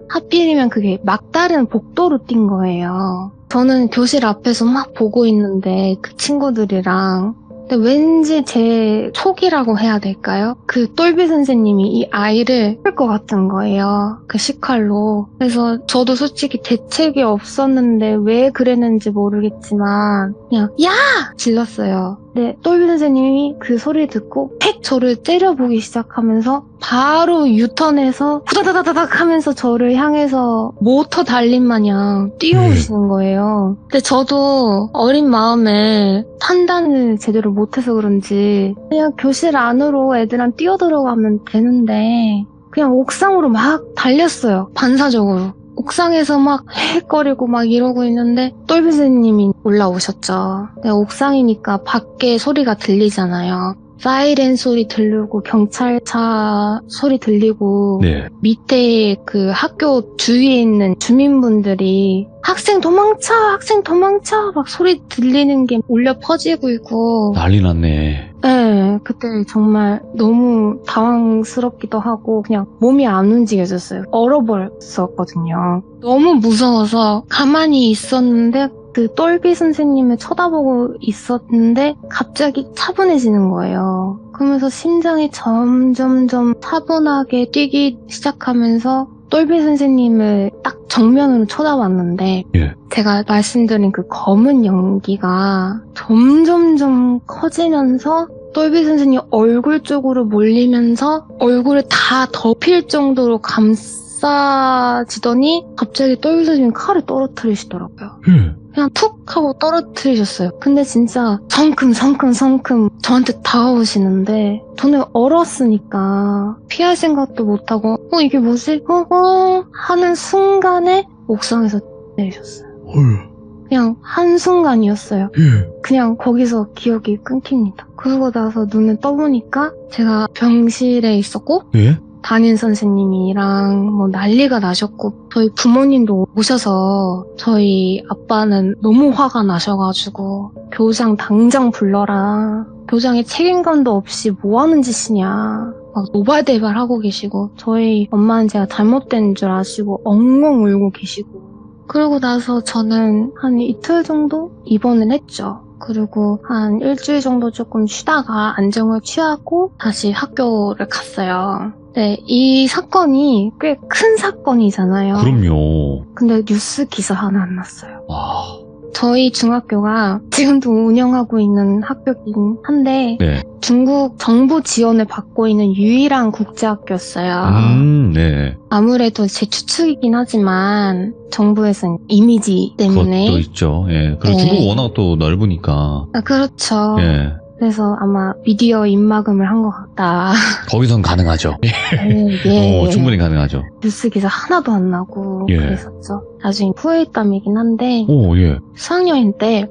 하필이면 그게 막다른 복도로 뛴 거예요. 저는 교실 앞에서 막 보고 있는데 그 친구들이랑 근데 왠지 제 촉이라고 해야 될까요? 그 똘비 선생님이 이 아이를 할 것 같은 거예요. 그 식칼로. 그래서 저도 솔직히 대책이 없었는데 왜 그랬는지 모르겠지만 그냥 야! 질렀어요. 근데 똘비 선생님이 그 소리를 듣고 팩 저를 째려보기 시작하면서 바로 유턴해서 후다다다닥 하면서 저를 향해서 모터 달린 마냥 뛰어오시는 거예요. 근데 저도 어린 마음에 판단을 제대로 못해서 그런지 그냥 교실 안으로 애들랑 뛰어들어가면 되는데 그냥 옥상으로 막 달렸어요. 반사적으로. 옥상에서 막 헥거리고 막 이러고 있는데 똘비 선생님이 올라오셨죠. 옥상이니까 밖에 소리가 들리잖아요. 사이렌 소리 들리고 경찰차 소리 들리고 밑에 그 학교 주위에 있는 주민분들이 학생 도망쳐 막 소리 들리는 게 울려 퍼지고 있고 난리 났네. 네, 그때 정말 너무 당황스럽기도 하고 그냥 몸이 안 움직여졌어요. 얼어버렸었거든요. 너무 무서워서 가만히 있었는데 그 똘비 선생님을 쳐다보고 있었는데 갑자기 차분해지는 거예요. 그러면서 심장이 점점점 차분하게 뛰기 시작하면서 똘비 선생님을 딱 정면으로 쳐다봤는데 예. 제가 말씀드린 그 검은 연기가 점점점 커지면서 똘비 선생님 얼굴 쪽으로 몰리면서 얼굴을 다 덮일 정도로 감싸지더니 갑자기 똘비 선생님이 칼을 떨어뜨리시더라고요. 예. 그냥 툭 하고 떨어뜨리셨어요. 근데 진짜 성큼 저한테 다가오시는데 저는 얼었으니까 피할 생각도 못하고 이게 뭐지? 하는 순간에 옥상에서 내리셨어요. 그냥 한순간이었어요. 예. 그냥 거기서 기억이 끊깁니다. 그러고 나서 눈을 떠보니까 제가 병실에 있었고 예? 담임 선생님이랑 뭐 난리가 나셨고 저희 부모님도 오셔서 저희 아빠는 너무 화가 나셔가지고 교장 당장 불러라. 교장에 책임감도 없이 뭐 하는 짓이냐. 막 노발대발하고 계시고 저희 엄마는 제가 잘못된 줄 아시고 엉엉 울고 계시고 그러고 나서 저는 한 이틀 정도 입원을 했죠. 그리고 한 일주일 정도 조금 쉬다가 안정을 취하고 다시 학교를 갔어요. 네, 이 사건이 꽤 큰 사건이잖아요. 그럼요. 근데 뉴스 기사 하나 안 났어요. 와. 저희 중학교가 지금도 운영하고 있는 학교긴 한데 네. 중국 정부 지원을 받고 있는 유일한 국제학교였어요. 네. 아무래도 제 추측이긴 하지만 정부에서는 이미지 때문에 그것도 있죠. 예. 그리고 네. 중국 워낙 또 넓으니까. 그렇죠. 예. 그래서 아마 미디어 입막음을 한 것 같다. 거기선 가능하죠. 예. 충분히 가능하죠. 뉴스 기사 하나도 안 나고 예. 그랬었죠. 나중에 후회했담이긴 한데 오, 예. 수학여행 때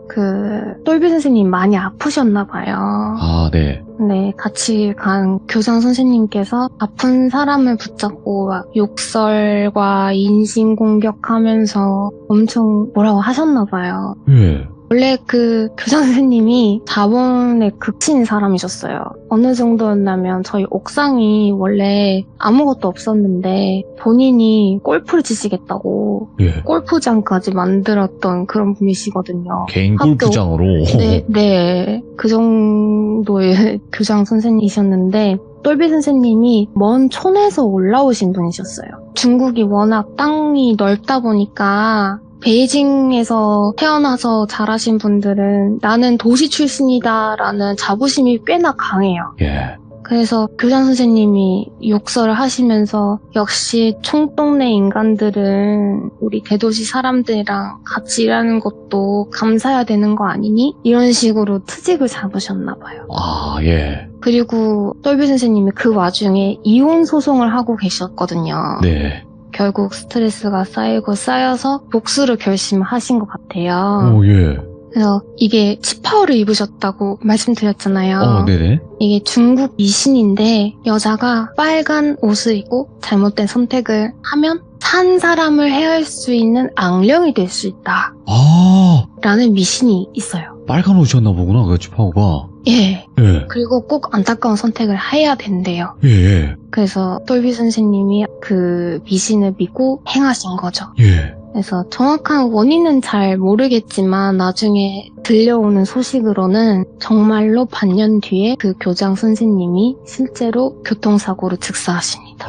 똘비 선생님 많이 아프셨나 봐요. 아, 네. 근데 같이 간 교장 선생님께서 아픈 사람을 붙잡고 막 욕설과 인신공격하면서 엄청 뭐라고 하셨나 봐요. 예. 원래 그 교장 선생님이 자본에 극친 사람이셨어요. 어느 정도였냐면 저희 옥상이 원래 아무것도 없었는데 본인이 골프를 치시겠다고 예. 골프장까지 만들었던 그런 분이시거든요. 개인 학교- 골프장으로. 네. 그 정도의 교장 선생님이셨는데 똘비 선생님이 먼 촌에서 올라오신 분이셨어요. 중국이 워낙 땅이 넓다 보니까 베이징에서 태어나서 자라신 분들은 나는 도시 출신이다라는 자부심이 꽤나 강해요. 예. 그래서 교장 선생님이 욕설을 하시면서 역시 총동네 인간들은 우리 대도시 사람들이랑 같이 일하는 것도 감사해야 되는 거 아니니? 이런 식으로 트집을 잡으셨나 봐요. 아, 예. 그리고 똘비 선생님이 그 와중에 이혼 소송을 하고 계셨거든요. 네. 결국 스트레스가 쌓이고 쌓여서 복수를 결심하신 것 같아요. 오, 예. 그래서 이게 치파오를 입으셨다고 말씀드렸잖아요. 네네. 이게 중국 미신인데 여자가 빨간 옷을 입고 잘못된 선택을 하면 산 사람을 해할 수 있는 악령이 될 수 있다 아, 라는 미신이 있어요. 빨간 옷이었나 보구나, 그 치파오가. 예. 예. 그리고 꼭 안타까운 선택을 해야 된대요. 예, 예. 그래서 똘비 선생님이 그 미신을 믿고 행하신 거죠. 예. 그래서 정확한 원인은 잘 모르겠지만 나중에 들려오는 소식으로는 정말로 반년 뒤에 그 교장 선생님이 실제로 교통사고로 즉사하십니다.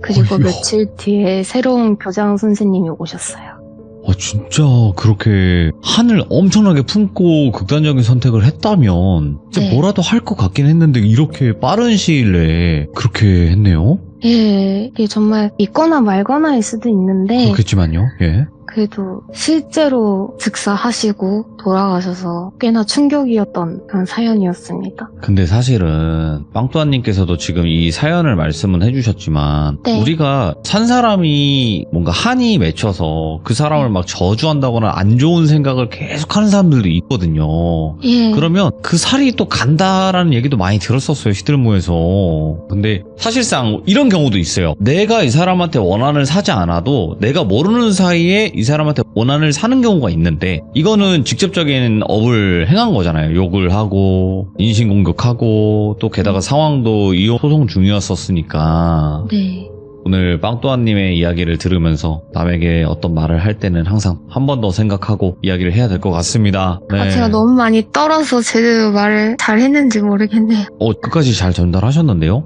그리고 어이구. 며칠 뒤에 새로운 교장 선생님이 오셨어요. 아, 진짜 그렇게 한을 엄청나게 품고 극단적인 선택을 했다면 이제 네. 뭐라도 할 것 같긴 했는데 이렇게 빠른 시일 내에 그렇게 했네요? 예, 이게 정말 믿거나 말거나일 수도 있는데 그렇겠지만요. 예. 그래도 실제로 즉사하시고 돌아가셔서 꽤나 충격이었던 그런 사연이었습니다. 근데 사실은 빵또한님께서도 지금 이 사연을 말씀은 해주셨지만 네. 우리가 산 사람이 뭔가 한이 맺혀서 그 사람을 막 저주한다거나 안 좋은 생각을 계속하는 사람들도 있거든요. 예. 그러면 그 살이 또 간다라는 얘기도 많이 들었었어요, 시들모에서. 근데 사실상 이런 경우도 있어요. 내가 이 사람한테 원한을 사지 않아도 내가 모르는 사이에 이 사람한테 원한을 사는 경우가 있는데 이거는 직접적인 업을 행한 거잖아요. 욕을 하고 인신공격하고 또 게다가 상황도 이혼 소송 중이었었으니까. 네. 오늘 빵또아님의 이야기를 들으면서 남에게 어떤 말을 할 때는 항상 한 번 더 생각하고 이야기를 해야 될 것 같습니다. 네. 제가 너무 많이 떨어서 제대로 말을 잘 했는지 모르겠네요. 끝까지 잘 전달하셨는데요?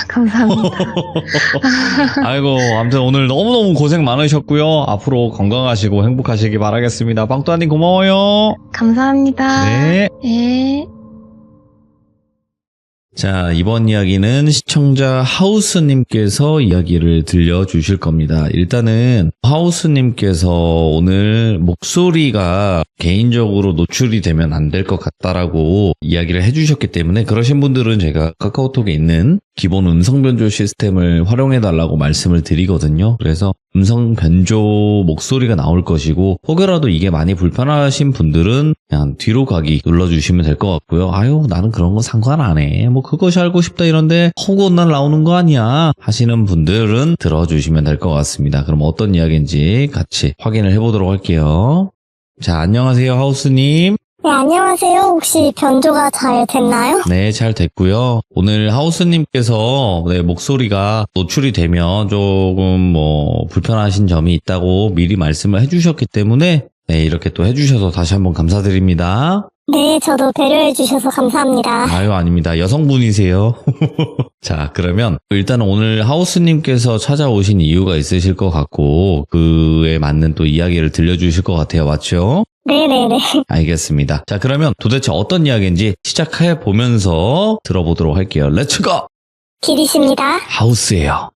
감사합니다. 아이고, 아무튼 오늘 너무너무 고생 많으셨고요. 앞으로 건강하시고 행복하시기 바라겠습니다. 빵또아님 고마워요. 감사합니다. 네. 네. 자, 이번 이야기는 시청자 하우스님께서 이야기를 들려주실 겁니다. 일단은 하우스님께서 오늘 목소리가 개인적으로 노출이 되면 안 될 것 같다라고 이야기를 해주셨기 때문에 그러신 분들은 제가 카카오톡에 있는 기본 음성 변조 시스템을 활용해달라고 말씀을 드리거든요. 그래서 음성 변조 목소리가 나올 것이고 혹여라도 이게 많이 불편하신 분들은 그냥 뒤로 가기 눌러주시면 될 것 같고요. 아유 나는 그런 거 상관 안 해. 뭐 그것이 알고 싶다 이런데 허구날 나오는 거 아니야 하시는 분들은 들어주시면 될 것 같습니다. 그럼 어떤 이야기인지 같이 확인을 해보도록 할게요. 자, 안녕하세요 하우스님. 네, 안녕하세요. 혹시 변조가 잘 됐나요? 네, 잘 됐고요. 오늘 하우스님께서 목소리가 노출이 되면 조금 불편하신 점이 있다고 미리 말씀을 해주셨기 때문에 네, 이렇게 또 해주셔서 다시 한번 감사드립니다. 네, 저도 배려해 주셔서 감사합니다. 아유, 아닙니다. 여성분이세요. 자, 그러면 일단 오늘 하우스님께서 찾아오신 이유가 있으실 것 같고 그에 맞는 또 이야기를 들려주실 것 같아요. 맞죠? 네네네. 알겠습니다. 자, 그러면 도대체 어떤 이야기인지 시작해 보면서 들어보도록 할게요. 렛츠고! 길이십니다. 하우스예요.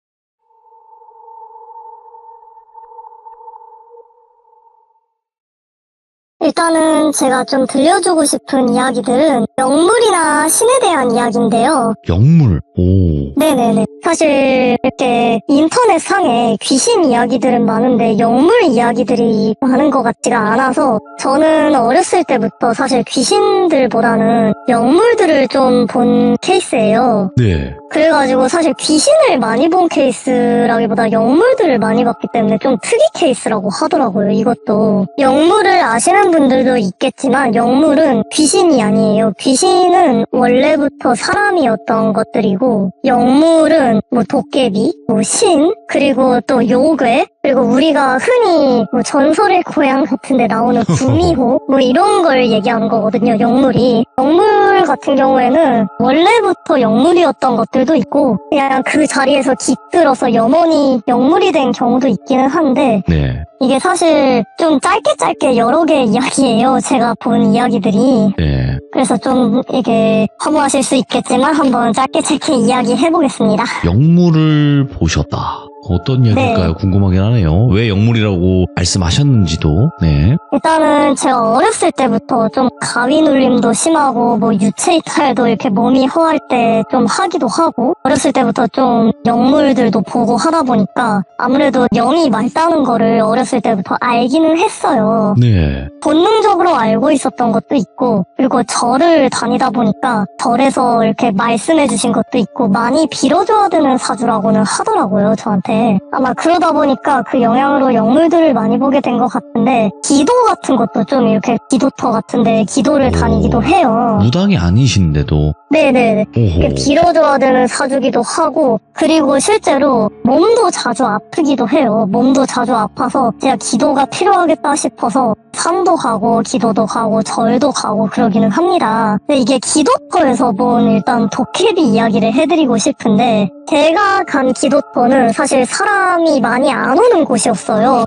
일단은 제가 좀 들려주고 싶은 이야기들은 영물이나 신에 대한 이야기인데요. 영물. 오. 네네네. 사실 이렇게 인터넷상에 귀신 이야기들은 많은데 영물 이야기들이 많은 것 같지가 않아서 저는 어렸을 때부터 사실 귀신들보다는 영물들을 좀 본 케이스예요. 네. 그래가지고 사실 귀신을 많이 본 케이스라기보다 영물들을 많이 봤기 때문에 좀 특이 케이스라고 하더라고요, 이것도. 영물을 아시는 분들도 있겠지만 영물은 귀신이 아니에요. 귀신은 원래부터 사람이었던 것들이고 영물은 뭐 도깨비, 뭐 신, 그리고 또 요괴, 그리고 우리가 흔히 뭐 전설의 고향 같은 데 나오는 구미호 뭐 이런 걸 얘기하는 거거든요, 영물이. 영물 같은 경우에는 원래부터 영물이었던 것들도 있고 그냥 그 자리에서 깃들어서 영원히 영물이 된 경우도 있기는 한데 네. 이게 사실 좀 짧게 여러 개의 이야기예요. 제가 본 이야기들이. 네. 그래서 좀 이게 허무하실 수 있겠지만 한번 짧게 이야기 해보겠습니다. 영물을 보셨다. 어떤 이야기일까요? 네. 궁금하긴 하네요. 왜 영물이라고 말씀하셨는지도. 네. 일단은 제가 어렸을 때부터 좀 가위 눌림도 심하고 뭐 유체 이탈도 이렇게 몸이 허할 때 좀 하기도 하고 어렸을 때부터 좀 영물들도 보고 하다 보니까 아무래도 영이 맑다는 거를 어렸을 때부터 알기는 했어요. 네. 본능적으로 알고 있었던 것도 있고 그리고 절을 다니다 보니까 절에서 이렇게 말씀해 주신 것도 있고 많이 빌어줘야 되는 사주라고는 하더라고요, 저한테. 아마 그러다 보니까 그 영향으로 영물들을 많이 보게 된 것 같은데 기도 같은 것도 좀 이렇게 기도터 같은데 기도를 다니기도 해요. 무당이 아니신데도. 네네. 오호. 빌어줘야 되는 사주기도 하고 그리고 실제로 몸도 자주 아프기도 해요. 몸도 자주 아파서 제가 기도가 필요하겠다 싶어서 산도 가고 기도도 가고 절도 가고 그러기는 합니다. 근데 이게 기도터에서 본 일단 도깨비 이야기를 해드리고 싶은데 제가 간 기도터는 사실 사람이 많이 안 오는 곳이었어요.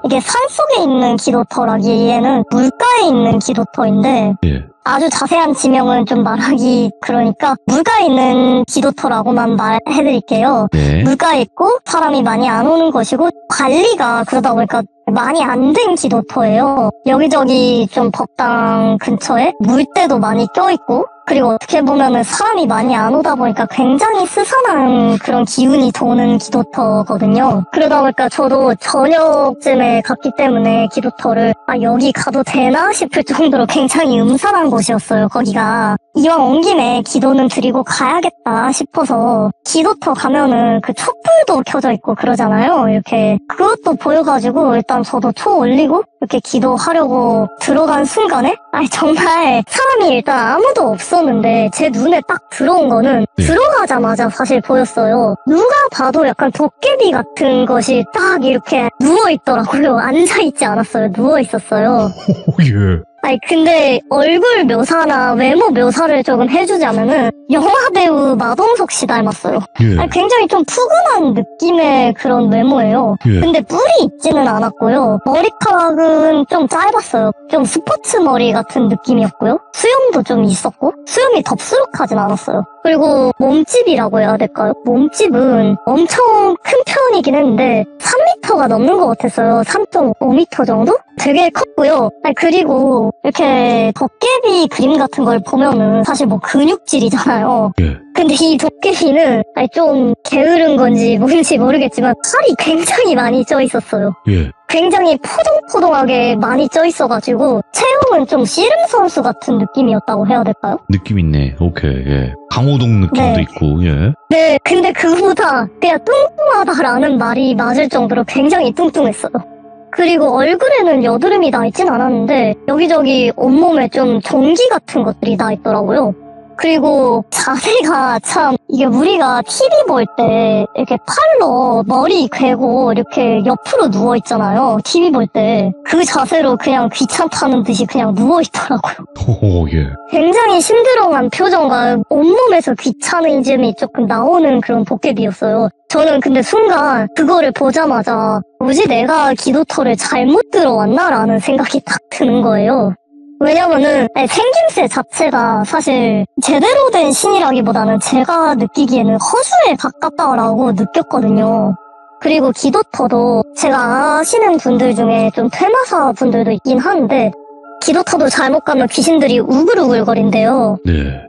이게 산속에 있는 기도터라기에는 물가에 있는 기도터인데 예. 아주 자세한 지명은 좀 말하기 그러니까 물가에 있는 기도터라고만 말해드릴게요. 네. 물가에 있고 사람이 많이 안 오는 것이고 관리가 그러다 보니까 많이 안 된 기도터예요. 여기저기 좀 법당 근처에 물때도 많이 껴있고 그리고 어떻게 보면은 사람이 많이 안 오다 보니까 굉장히 스산한 그런 기운이 도는 기도터거든요. 그러다 보니까 저도 저녁쯤에 갔기 때문에 기도터를 여기 가도 되나 싶을 정도로 굉장히 음산한 곳이었어요, 거기가. 이왕 온 김에 기도는 드리고 가야겠다 싶어서 기도터 가면은 그 촛불도 켜져 있고 그러잖아요. 이렇게 그것도 보여가지고 일단 저도 초 올리고 이렇게 기도하려고 들어간 순간에 아니 정말 사람이 일단 아무도 없었는데 제 눈에 딱 들어온 거는 네. 들어가자마자 사실 보였어요. 누가 봐도 약간 도깨비 같은 것이 딱 이렇게 누워있더라고요. 앉아있지 않았어요. 누워있었어요. 예. 아니 근데 얼굴 묘사나 외모 묘사를 조금 해주자면은 영화배우 마동석 씨 닮았어요. 예. 아니, 굉장히 좀 푸근한 느낌의 그런 외모예요. 예. 근데 뿔이 있지는 않았고요. 머리카락은 좀 짧았어요. 좀 스포츠 머리 같은 느낌이었고요. 수염도 좀 있었고 수염이 덥수룩하진 않았어요. 그리고 몸집이라고 해야 될까요? 몸집은 엄청 큰 편이긴 했는데 3m가 넘는 것 같았어요. 3.5m 정도? 되게 컸고요. 아니, 그리고 이렇게 도깨비 그림 같은 걸 보면은 사실 뭐 근육질이잖아요. 예. 근데 이 도깨비는 아니, 좀 게으른 건지 뭔지 모르겠지만 살이 굉장히 많이 쪄 있었어요. 예. 굉장히 포동포동하게 많이 쪄 있어가지고 체형은 좀 씨름 선수 같은 느낌이었다고 해야 될까요? 느낌 있네. 오케이. 예. 강호동 느낌도 네. 있고. 예. 네, 근데 그거보다 그냥 뚱뚱하다라는 말이 맞을 정도로 굉장히 뚱뚱했어요. 그리고 얼굴에는 여드름이 나 있진 않았는데 여기저기 온몸에 좀 종기 같은 것들이 나 있더라고요. 그리고 자세가 참 이게 우리가 TV 볼 때 이렇게 팔로 머리 괴고 이렇게 옆으로 누워 있잖아요. TV 볼 때 그 자세로 그냥 귀찮다는 듯이 그냥 누워 있더라고요. 오, 예. 굉장히 심드렁한 표정과 온몸에서 귀차니즘이 조금 나오는 그런 도깨비였어요. 저는 근데 순간 그거를 보자마자 뭐지 내가 기도터를 잘못 들어왔나라는 생각이 딱 드는 거예요. 왜냐면은 생김새 자체가 사실 제대로 된 신이라기보다는 제가 느끼기에는 허수에 가깝다라고 느꼈거든요. 그리고 기도터도 제가 아시는 분들 중에 좀 퇴마사 분들도 있긴 한데 기도터도 잘못 가면 귀신들이 우글우글거린대요. 네.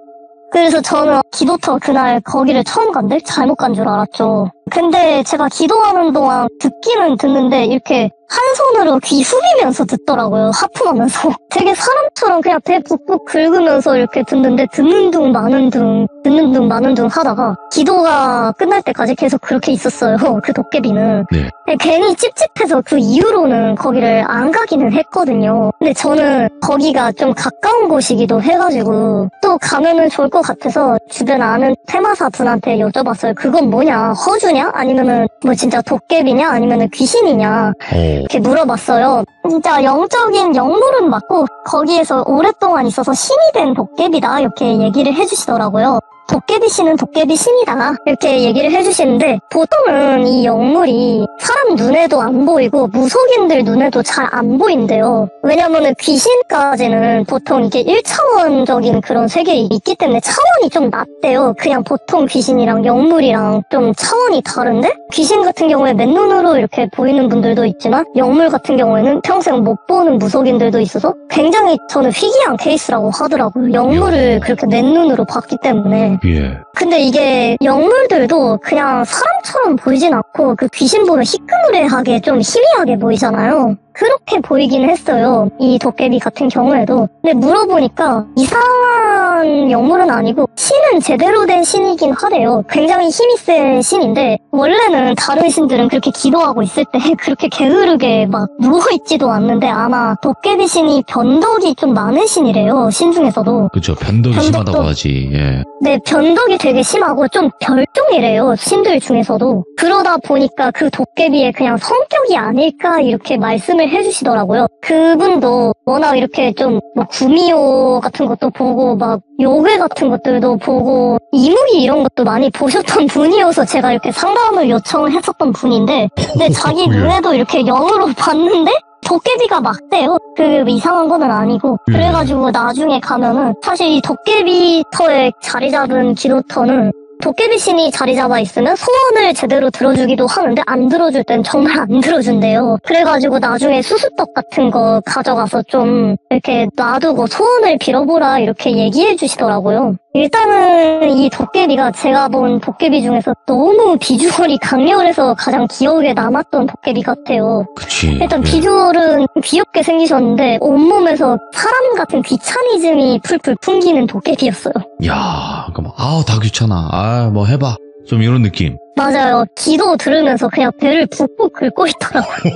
그래서 저는 기도터 그날 거기를 처음 간대? 잘못 간 줄 알았죠. 근데 제가 기도하는 동안 듣기는 듣는데 이렇게 한 손으로 귀 후비면서 듣더라고요. 하품하면서. 되게 사람처럼 그냥 배 푹푹 긁으면서 이렇게 듣는데 듣는 둥 마는 둥 듣는 둥 마는 둥 하다가 기도가 끝날 때까지 계속 그렇게 있었어요. 그 도깨비는. 네. 괜히 찝찝해서 그 이후로는 거기를 안 가기는 했거든요. 근데 저는 거기가 좀 가까운 곳이기도 해가지고 또 가면은 좋을 것 같아서 주변 아는 퇴마사 분한테 여쭤봤어요. 그건 뭐냐? 허주냐? 아니면은 뭐 진짜 도깨비냐? 아니면은 귀신이냐? 이렇게 물어봤어요. 진짜 영적인 영물은 맞고 거기에서 오랫동안 있어서 신이 된 도깨비다 이렇게 얘기를 해주시더라고요. 도깨비 씨는 도깨비 신이다 이렇게 얘기를 해주시는데 보통은 이 영물이 사람 눈에도 안 보이고 무속인들 눈에도 잘 안 보인대요. 왜냐면은 귀신까지는 보통 이게 1차원적인 그런 세계에 있기 때문에 차원이 좀 낮대요. 그냥 보통 귀신이랑 영물이랑 좀 차원이 다른데 귀신 같은 경우에 맨눈으로 이렇게 보이는 분들도 있지만 영물 같은 경우에는 평생 못 보는 무속인들도 있어서 굉장히 저는 희귀한 케이스라고 하더라고요. 영물을 그렇게 맨눈으로 봤기 때문에. 예. 근데 이게 영물들도 그냥 사람처럼 보이진 않고 그 귀신 보면 희끄무레하게 좀 희미하게 보이잖아요. 그렇게 보이긴 했어요. 이 도깨비 같은 경우에도. 근데 물어보니까 이상한 영물은 아니고 신은 제대로 된 신이긴 하대요. 굉장히 힘이 센 신인데 원래는 다른 신들은 그렇게 기도하고 있을 때 그렇게 게으르게 막 누워있지도 않는데 아마 도깨비 신이 변덕이 좀 많은 신이래요. 신 중에서도. 그쵸. 변덕이 변덕도- 심하다고 하지. 예. 네, 변덕이 되게 심하고 좀 별종이래요. 신들 중에서도. 그러다 보니까 그 도깨비의 그냥 성격이 아닐까 이렇게 말씀을 해주시더라고요. 그분도 워낙 이렇게 좀 뭐 구미호 같은 것도 보고 막 요괴 같은 것들도 보고 이무기 이런 것도 많이 보셨던 분이어서 제가 이렇게 상담을 요청했었던 분인데 근데 자기 눈에도 이렇게 영으로 봤는데 도깨비가 막대요. 그 이상한 거는 아니고. 그래가지고 나중에 가면은 사실 이 도깨비 터에 자리 잡은 기도터는 도깨비 신이 자리 잡아 있으면 소원을 제대로 들어주기도 하는데 안 들어줄 땐 정말 안 들어준대요. 그래가지고 나중에 수수떡 같은 거 가져가서 좀 이렇게 놔두고 소원을 빌어보라 이렇게 얘기해 주시더라고요. 일단은 이 도깨비가 제가 본 도깨비 중에서 너무 비주얼이 강렬해서 가장 기억에 남았던 도깨비 같아요. 그치. 일단 예. 비주얼은 귀엽게 생기셨는데 온몸에서 사람 같은 귀차니즘이 풀풀 풍기는 도깨비였어요. 야, 잠깐만. 아우, 다 귀찮아. 아, 뭐 해봐. 좀 이런 느낌. 맞아요. 기도 들으면서 그냥 배를 푹푹 긁고 있더라고요.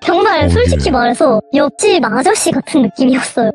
정말 솔직히 예. 말해서 옆집 아저씨 같은 느낌이었어요.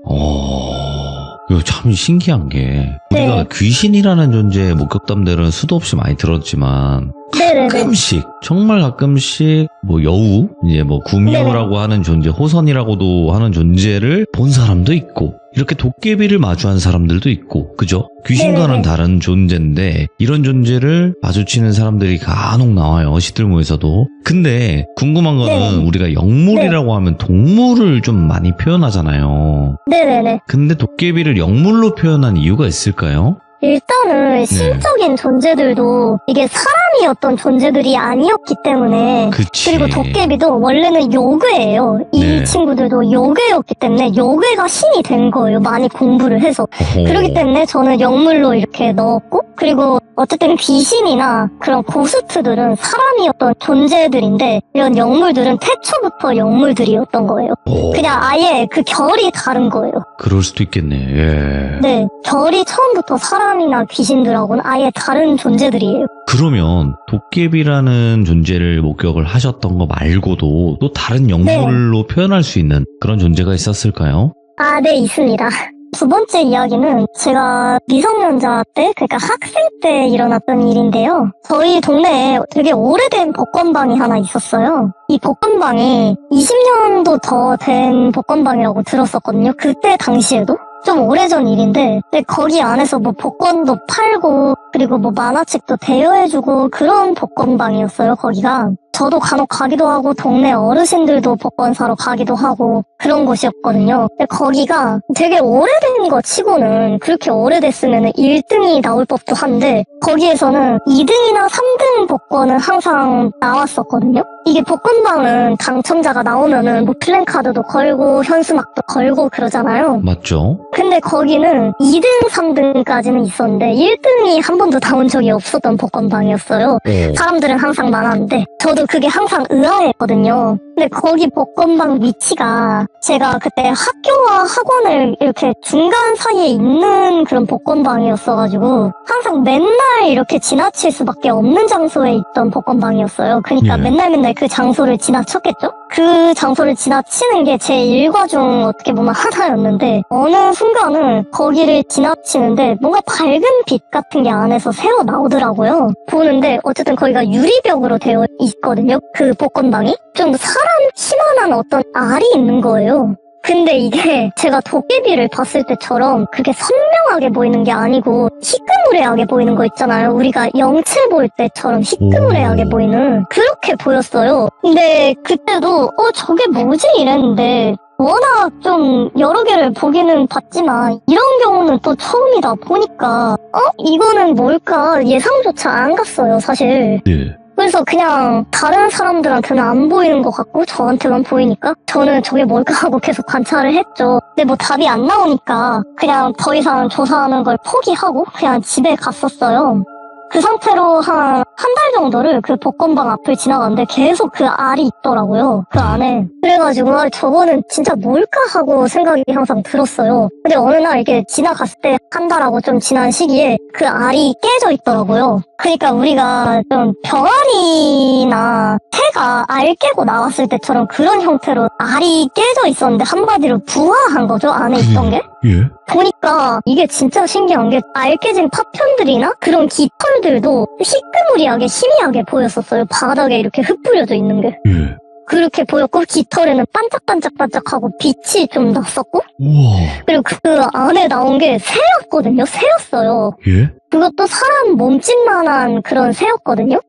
이거 참 신기한 게 우리가 네. 귀신이라는 존재의 목격담들은 수도 없이 많이 들었지만 네네네. 가끔씩 정말 가끔씩 뭐 여우 이제 뭐 구미호라고 하는 존재 호선이라고도 하는 존재를 본 사람도 있고 이렇게 도깨비를 마주한 사람들도 있고 그죠? 귀신과는 네네네. 다른 존재인데 이런 존재를 마주치는 사람들이 간혹 나와요 시들모에서도. 근데 궁금한 거는 네. 우리가 영물이라고 하면 동물을 좀 많이 표현하잖아요. 네네네. 근데 도깨비를 영물로 표현한 이유가 있을까요? 일단은 신적인 존재들도 이게 사람이었던 존재들이 아니었기 때문에 그치. 그리고 도깨비도 원래는 요괴예요. 이 네. 친구들도 요괴였기 때문에 요괴가 신이 된 거예요. 많이 공부를 해서. 어허. 그렇기 때문에 저는 영물로 이렇게 넣었고 그리고 어쨌든 귀신이나 그런 고스트들은 사람이었던 존재들인데 이런 영물들은 태초부터 영물들이었던 거예요. 그냥 아예 그 결이 다른 거예요. 그럴 수도 있겠네. 예. 네, 결이 처음부터 사람이나 귀신들하고는 아예 다른 존재들이에요. 그러면 도깨비라는 존재를 목격을 하셨던 거 말고도 또 다른 영물로 표현할 수 있는 그런 존재가 있었을까요? 아, 네, 있습니다. 두 번째 이야기는 제가 미성년자 때, 그러니까 학생 때 일어났던 일인데요. 저희 동네에 되게 오래된 복권방이 하나 있었어요. 이 복권방이 20년도 더 된 복권방이라고 들었었거든요. 그때 당시에도. 좀 오래전 일인데, 근데 거기 안에서 뭐 복권도 팔고, 그리고 뭐 만화책도 대여해주고 그런 복권방이었어요, 거기가. 저도 간혹 가기도 하고, 동네 어르신들도 복권 사러 가기도 하고, 그런 곳이었거든요. 근데 거기가 되게 오래된 거 치고는 그렇게 오래됐으면 1등이 나올 법도 한데, 거기에서는 2등이나 3등 복권은 항상 나왔었거든요. 이게 복권방은 당첨자가 나오면은 뭐 플랜카드도 걸고, 현수막도 걸고 그러잖아요. 맞죠? 근데 거기는 2등, 3등까지는 있었는데 1등이 한 번도 나온 적이 없었던 복권방이었어요. 사람들은 항상 많았는데 저도 그게 항상 의아했거든요. 근데 거기 복권방 위치가 제가 그때 학교와 학원을 이렇게 중간 사이에 있는 그런 복권방이었어가지고 항상 맨날 이렇게 지나칠 수밖에 없는 장소에 있던 복권방이었어요. 그러니까 예. 맨날 그 장소를 지나쳤겠죠? 그 장소를 지나치는 게 제 일과 중 어떻게 보면 하나였는데 어느 순간은 거기를 지나치는데 뭔가 밝은 빛 같은 게 안에서 새어 나오더라고요. 보는데 어쨌든 거기가 유리벽으로 되어 있거든요. 그 복권방이. 좀 사람 키만한 어떤 알이 있는 거예요. 근데 이게 제가 도깨비를 봤을 때처럼 그게 선명하게 보이는 게 아니고 희끄무레하게 보이는 거 있잖아요. 우리가 영체 볼 때처럼 희끄무레하게 보이는 그렇게 보였어요. 근데 그때도 저게 뭐지 이랬는데 워낙 좀 여러 개를 보기는 봤지만 이런 경우는 또 처음이다 보니까 이거는 뭘까 예상조차 안 갔어요 사실. 네. 그래서 그냥 다른 사람들한테는 안 보이는 것 같고 저한테만 보이니까 저는 저게 뭘까 하고 계속 관찰을 했죠. 근데 뭐 답이 안 나오니까 그냥 더 이상 조사하는 걸 포기하고 그냥 집에 갔었어요. 그 상태로 한 달 정도를 그 복권방 앞을 지나갔는데 계속 그 알이 있더라고요. 그 안에. 그래가지고 저거는 진짜 뭘까 하고 생각이 항상 들었어요. 근데 어느 날 이렇게 지나갔을 때 한 달하고 좀 지난 시기에 그 알이 깨져 있더라고요. 그러니까 우리가 좀 병아리나 새가 알 깨고 나왔을 때처럼 그런 형태로 알이 깨져 있었는데 한마디로 부화한 거죠. 안에 있던 게. 예. 보니까 이게 진짜 신기한 게 알 깨진 파편들이나 그런 깃털들도 희끄무리하게 희미하게 보였었어요. 바닥에 이렇게 흩뿌려져 있는 게. 예. 그렇게 보였고 깃털에는 반짝반짝반짝하고 빛이 좀 났었고 우와. 그리고 그 안에 나온 게 새였거든요. 새였어요. 예? 그것도 사람 몸집만한 그런 새였거든요.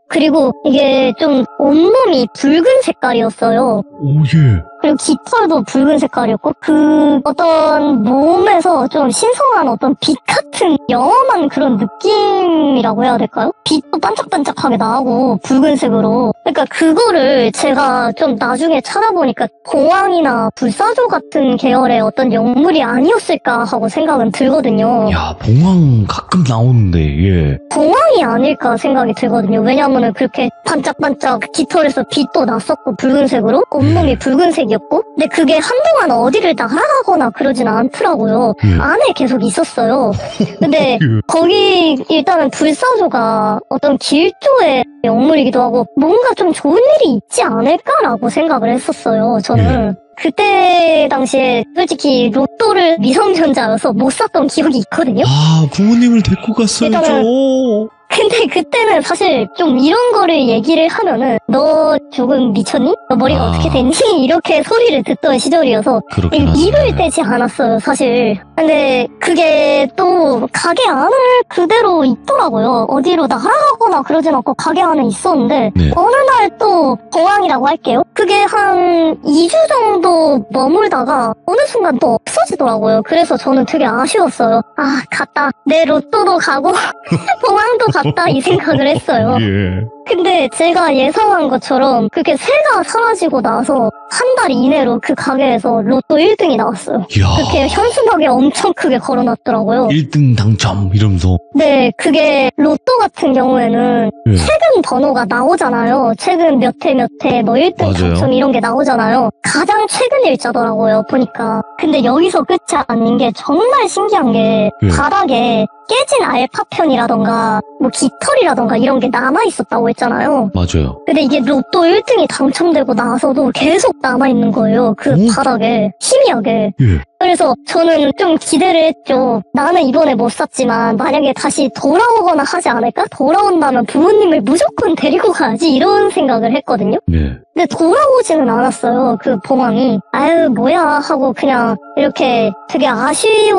그리고 이게 좀 온몸이 붉은 색깔이었어요. 오, 예. 그리고 깃털도 붉은 색깔이었고 그 어떤 몸에서 좀 신성한 어떤 빛 같은 영험한 그런 느낌이라고 해야 될까요? 빛도 반짝반짝하게 나고 붉은색으로. 그러니까 그거를 제가 좀 나중에 찾아보니까 공황이나 불사조 같은 계열의 어떤 영물이 아니었을까 하고 생각은 들거든요. 야, 봉황 가끔 나오는데, 예. 공황이 아닐까 생각이 들거든요. 왜냐하면 그렇게 반짝반짝 깃털에서 빛도 났었고 붉은색으로 온몸이 붉은색이었고 근데 그게 한동안 어디를 날아가거나 그러진 않더라고요. 안에 계속 있었어요. 근데 거기 일단은 불사조가 어떤 길조의 영물이기도 하고 뭔가 좀 좋은 일이 있지 않을까라고 생각을 했었어요. 저는 그때 당시에 솔직히 로또를 미성년자여서 못 샀던 기억이 있거든요. 아, 부모님을 데리고 갔어야죠. 일단은 근데 그때는 사실 좀 이런 거를 얘기를 하면은 너 조금 미쳤니? 너 머리가 어떻게 됐니? 이렇게 소리를 듣던 시절이어서 그렇긴 하죠. 입을 떼지 않았어요, 사실. 근데 그게 또 가게 안을 그대로 있더라고요. 어디로 나가거나 그러진 않고 가게 안에 있었는데 네. 어느 날 또 공항이라고 할게요. 그게 한 2주 정도 머물다가 어느 순간 또 없어지더라고요. 그래서 저는 되게 아쉬웠어요. 아, 갔다. 내 로또도 가고 공항도 갔다 이 생각을 했어요. 예. 근데 제가 예상한 것처럼 그렇게 새가 사라지고 나서 한 달 이내로 그 가게에서 로또 1등이 나왔어요. 이야. 그렇게 현수막에 엄청 크게 걸어놨더라고요. 1등 당첨 이러면서. 네, 그게 로또 같은 경우에는 예. 최근 번호가 나오잖아요. 최근 몇 회 몇 회 뭐 1등 맞아요. 당첨 이런 게 나오잖아요. 가장 최근 일자더라고요, 보니까. 근데 여기서 끝이 아닌 게 정말 신기한 게 예. 바닥에 깨진 알파편이라던가 뭐 깃털이라던가 이런 게 남아있었다고 했잖아요. 맞아요. 근데 이게 로또 1등이 당첨되고 나서도 계속 남아있는 거예요. 그 오? 바닥에 희미하게. 예. 그래서 저는 좀 기대를 했죠. 나는 이번에 못 샀지만 만약에 다시 돌아오거나 하지 않을까? 돌아온다면 부모님을 무조건 데리고 가야지 이런 생각을 했거든요. 네. 근데 돌아오지는 않았어요. 그 봉황이. 아유 뭐야 하고 그냥 이렇게 되게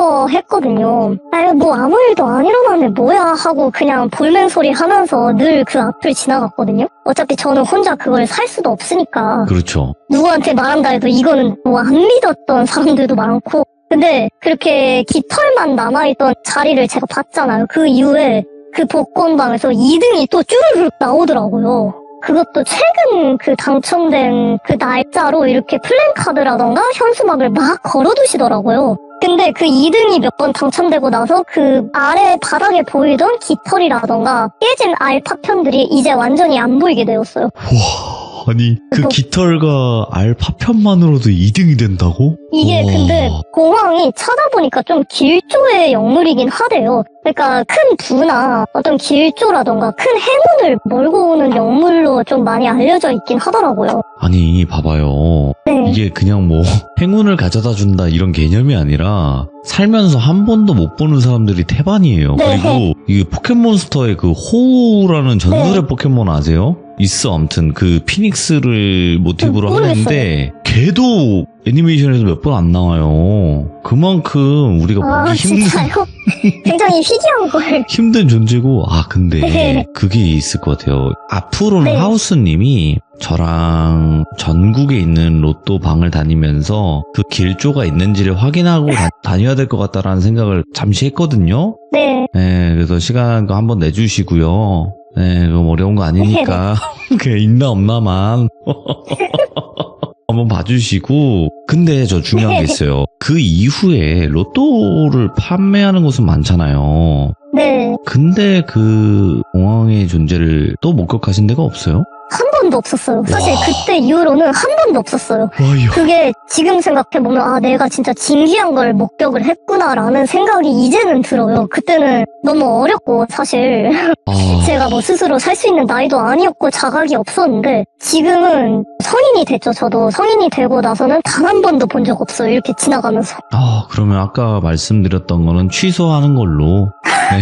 아쉬워했거든요. 아유 뭐 아무 일도 안 일어나네 뭐야 하고 그냥 볼멘 소리 하면서 늘 그 앞을 지나갔거든요. 어차피 저는 혼자 그걸 살 수도 없으니까. 그렇죠. 누구한테 말한다 해도 이거는 뭐 안 믿었던 사람들도 많고 근데 그렇게 깃털만 남아있던 자리를 제가 봤잖아요. 그 이후에 그 복권방에서 2등이 또 쭈르륵 나오더라고요. 그것도 최근 그 당첨된 그 날짜로 이렇게 플랜카드라던가 현수막을 막 걸어두시더라고요. 근데 그 2등이 몇 번 당첨되고 나서 그 아래 바닥에 보이던 깃털이라던가 깨진 알파편들이 이제 완전히 안 보이게 되었어요. 와, 아니 그 또- 깃털과 알파편만으로도 2등이 된다고? 이게 와. 근데 공황이 찾아보니까 좀 길조의 영물이긴 하대요. 그러니까 큰 부나 어떤 길조라던가 큰 행운을 몰고 오는 영물로 좀 많이 알려져 있긴 하더라고요. 아니 봐봐요. 네. 이게 그냥 뭐 행운을 가져다 준다 이런 개념이 아니라 살면서 한 번도 못 보는 사람들이 태반이에요. 네. 그리고 이 포켓몬스터의 그 호우라는 전설의 네. 포켓몬 아세요? 있어. 아무튼 그 피닉스를 모티브로 모르겠어요. 하는데 걔도 애니메이션에서 몇 번 안 나와요. 그만큼 우리가 아 보기 힘든 진짜요? 굉장히 희귀한 걸. 힘든 존재고, 아, 근데, 네. 그게 있을 것 같아요. 앞으로는 네. 하우스님이 저랑 전국에 있는 로또 방을 다니면서 그 길조가 있는지를 확인하고 다녀야 될 것 같다라는 생각을 잠시 했거든요. 네. 네, 그래서 시간 한번 내주시고요. 네, 그럼 어려운 거 아니니까. 그냥 있나 없나만. 한번 봐주시고. 근데 저 중요한 게 있어요. 그 이후에 로또를 판매하는 곳은 많잖아요. 네. 근데 그 공항의 존재를 또 목격하신 데가 없어요? 한 번도 없었어요. 사실 와. 그때 이후로는 한 번도 없었어요. 와요. 그게 지금 생각해보면 아 내가 진짜 진귀한 걸 목격을 했구나라는 생각이 이제는 들어요. 그때는 너무 어렸고 사실 아, 제가 뭐 스스로 살 수 있는 나이도 아니었고 자각이 없었는데 지금은 성인이 됐죠. 저도 성인이 되고 나서는 단 한 번도 본 적 없어요. 이렇게 지나가면서. 그러면 아까 말씀드렸던 거는 취소하는 걸로. 네.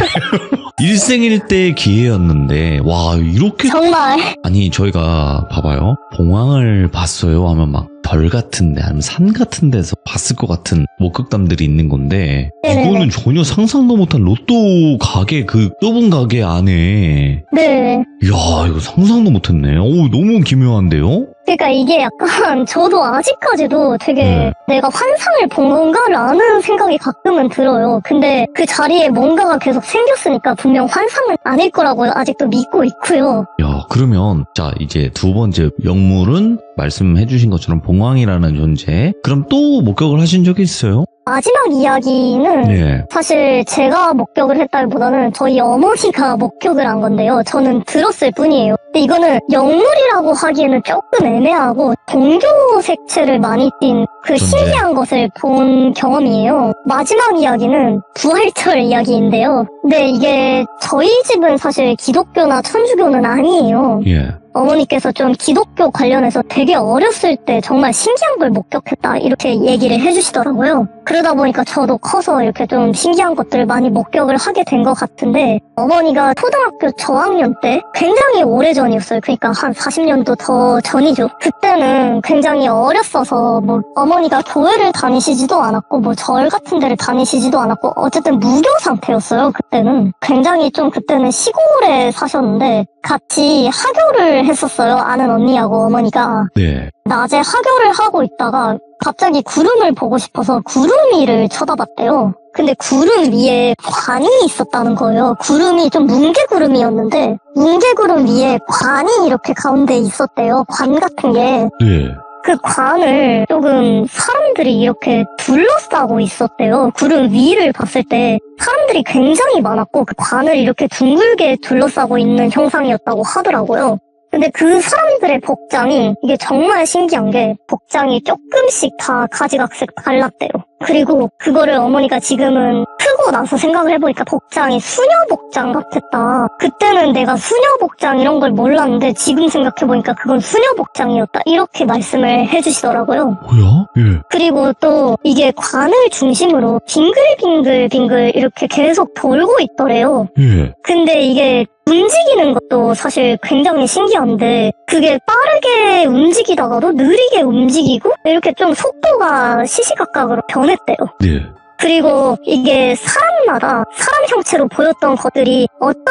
일생일대의 기회였는데, 와, 이렇게. 정말 아니, 저희가 봐봐요. 봉황을 봤어요 하면 막 별 같은데, 아니면 산 같은 데서 봤을 것 같은 목격담들이 있는 건데, 네네네. 이거는 전혀 상상도 못한 로또 가게, 그 좁은 가게 안에, 네. 이야, 이거 상상도 못했네. 오, 너무 기묘한데요? 그러니까 이게 약간 저도 아직까지도 되게 네. 내가 환상을 본 건가라는 생각이 가끔은 들어요. 근데 그 자리에 뭔가가 계속 생겼으니까 분명 환상은 아닐 거라고 아직도 믿고 있고요. 야, 그러면, 자, 이제 두 번째 영물은 말씀해주신 것처럼 봉황이라는 존재. 그럼 또 목격을 하신 적이 있어요? 마지막 이야기는 예. 사실 제가 목격을 했다기보다는 저희 어머니가 목격을 한 건데요. 저는 들었을 뿐이에요. 근데 이거는 영물이라고 하기에는 조금 애매하고 종교 색채를 많이 띤 그 존재. 신기한 것을 본 경험이에요. 마지막 이야기는 부활절 이야기인데요. 근데 이게 저희 집은 사실 기독교나 천주교는 아니에요. 예. 어머니께서 좀 기독교 관련해서 되게 어렸을 때 정말 신기한 걸 목격했다 이렇게 얘기를 해주시더라고요. 그러다 보니까 저도 커서 이렇게 좀 신기한 것들을 많이 목격을 하게 된 것 같은데 어머니가 초등학교 저학년 때 굉장히 오래전이었어요. 그러니까 한 40년도 더 전이죠. 그때는 굉장히 어렸어서 뭐 어머니가 교회를 다니시지도 않았고 뭐 절 같은 데를 다니시지도 않았고 어쨌든 무교 상태였어요. 그때는 굉장히 좀 그때는 시골에 사셨는데 같이 하교를 했었어요. 아는 언니하고 어머니가. 네. 낮에 하교를 하고 있다가 갑자기 구름을 보고 싶어서 구름 위를 쳐다봤대요. 근데 구름 위에 관이 있었다는 거예요. 구름이 좀 뭉게구름이었는데 뭉게구름 위에 관이 이렇게 가운데 있었대요. 관 같은 게. 네. 그 관을 조금 사람들이 이렇게 둘러싸고 있었대요. 구름 위를 봤을 때 사람들이 굉장히 많았고 그 관을 이렇게 둥글게 둘러싸고 있는 형상이었다고 하더라고요. 근데 그 사람들의 복장이 이게 정말 신기한 게 복장이 조금씩 다 가지각색 달랐대요. 그리고 그거를 어머니가 지금은 크고 나서 생각을 해보니까 복장이 수녀 복장 같았다. 그때는 내가 수녀 복장 이런 걸 몰랐는데 지금 생각해보니까 그건 수녀 복장이었다. 이렇게 말씀을 해주시더라고요. 뭐야? 예. 그리고 또 이게 관을 중심으로 빙글빙글 이렇게 계속 돌고 있더래요. 예. 근데 이게 움직이는 것도 사실 굉장히 신기한데 그게 빠르게 움직이다가도 느리게 움직이고 이렇게 좀 속도가 시시각각으로 변했대요. 네. 그리고 이게 사람마다 사람 형체로 보였던 것들이 어떤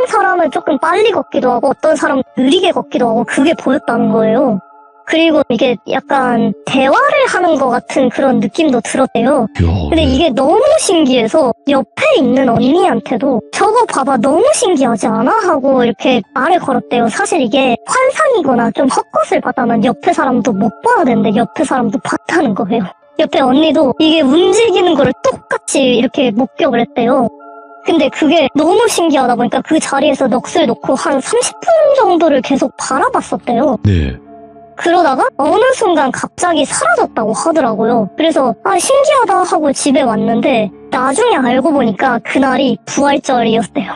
사람은 조금 빨리 걷기도 하고 어떤 사람은 느리게 걷기도 하고 그게 보였다는 거예요. 그리고 이게 약간 대화를 하는 것 같은 그런 느낌도 들었대요. 근데 이게 너무 신기해서 옆에 있는 언니한테도 저거 봐봐 너무 신기하지 않아? 하고 이렇게 말을 걸었대요. 사실 이게 환상이거나 좀 헛것을 봤다면 옆에 사람도 못 봐야 되는데 옆에 사람도 봤다는 거예요. 옆에 언니도 이게 움직이는 거를 똑같이 이렇게 목격을 했대요. 근데 그게 너무 신기하다 보니까 그 자리에서 넋을 놓고 한 30분 정도를 계속 바라봤었대요. 네. 그러다가 어느 순간 갑자기 사라졌다고 하더라고요. 그래서 신기하다 하고 집에 왔는데 나중에 알고 보니까 그날이 부활절이었대요.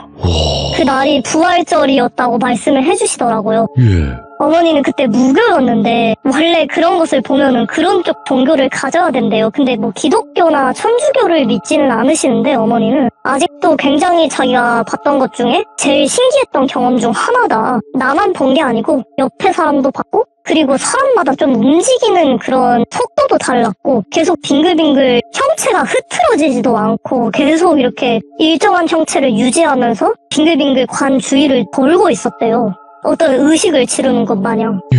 그날이 부활절이었다고 말씀을 해주시더라고요. 예. 어머니는 그때 무교였는데 원래 그런 것을 보면은 그런 쪽 종교를 가져야 된대요. 근데 뭐 기독교나 천주교를 믿지는 않으시는데 어머니는 아직도 굉장히 자기가 봤던 것 중에 제일 신기했던 경험 중 하나다. 나만 본 게 아니고 옆에 사람도 봤고 그리고 사람마다 좀 움직이는 그런 속도도 달랐고 계속 빙글빙글 형체가 흐트러지지도 않고 계속 이렇게 일정한 형체를 유지하면서 빙글빙글 관 주위를 돌고 있었대요. 어떤 의식을 치르는 것 마냥. 예.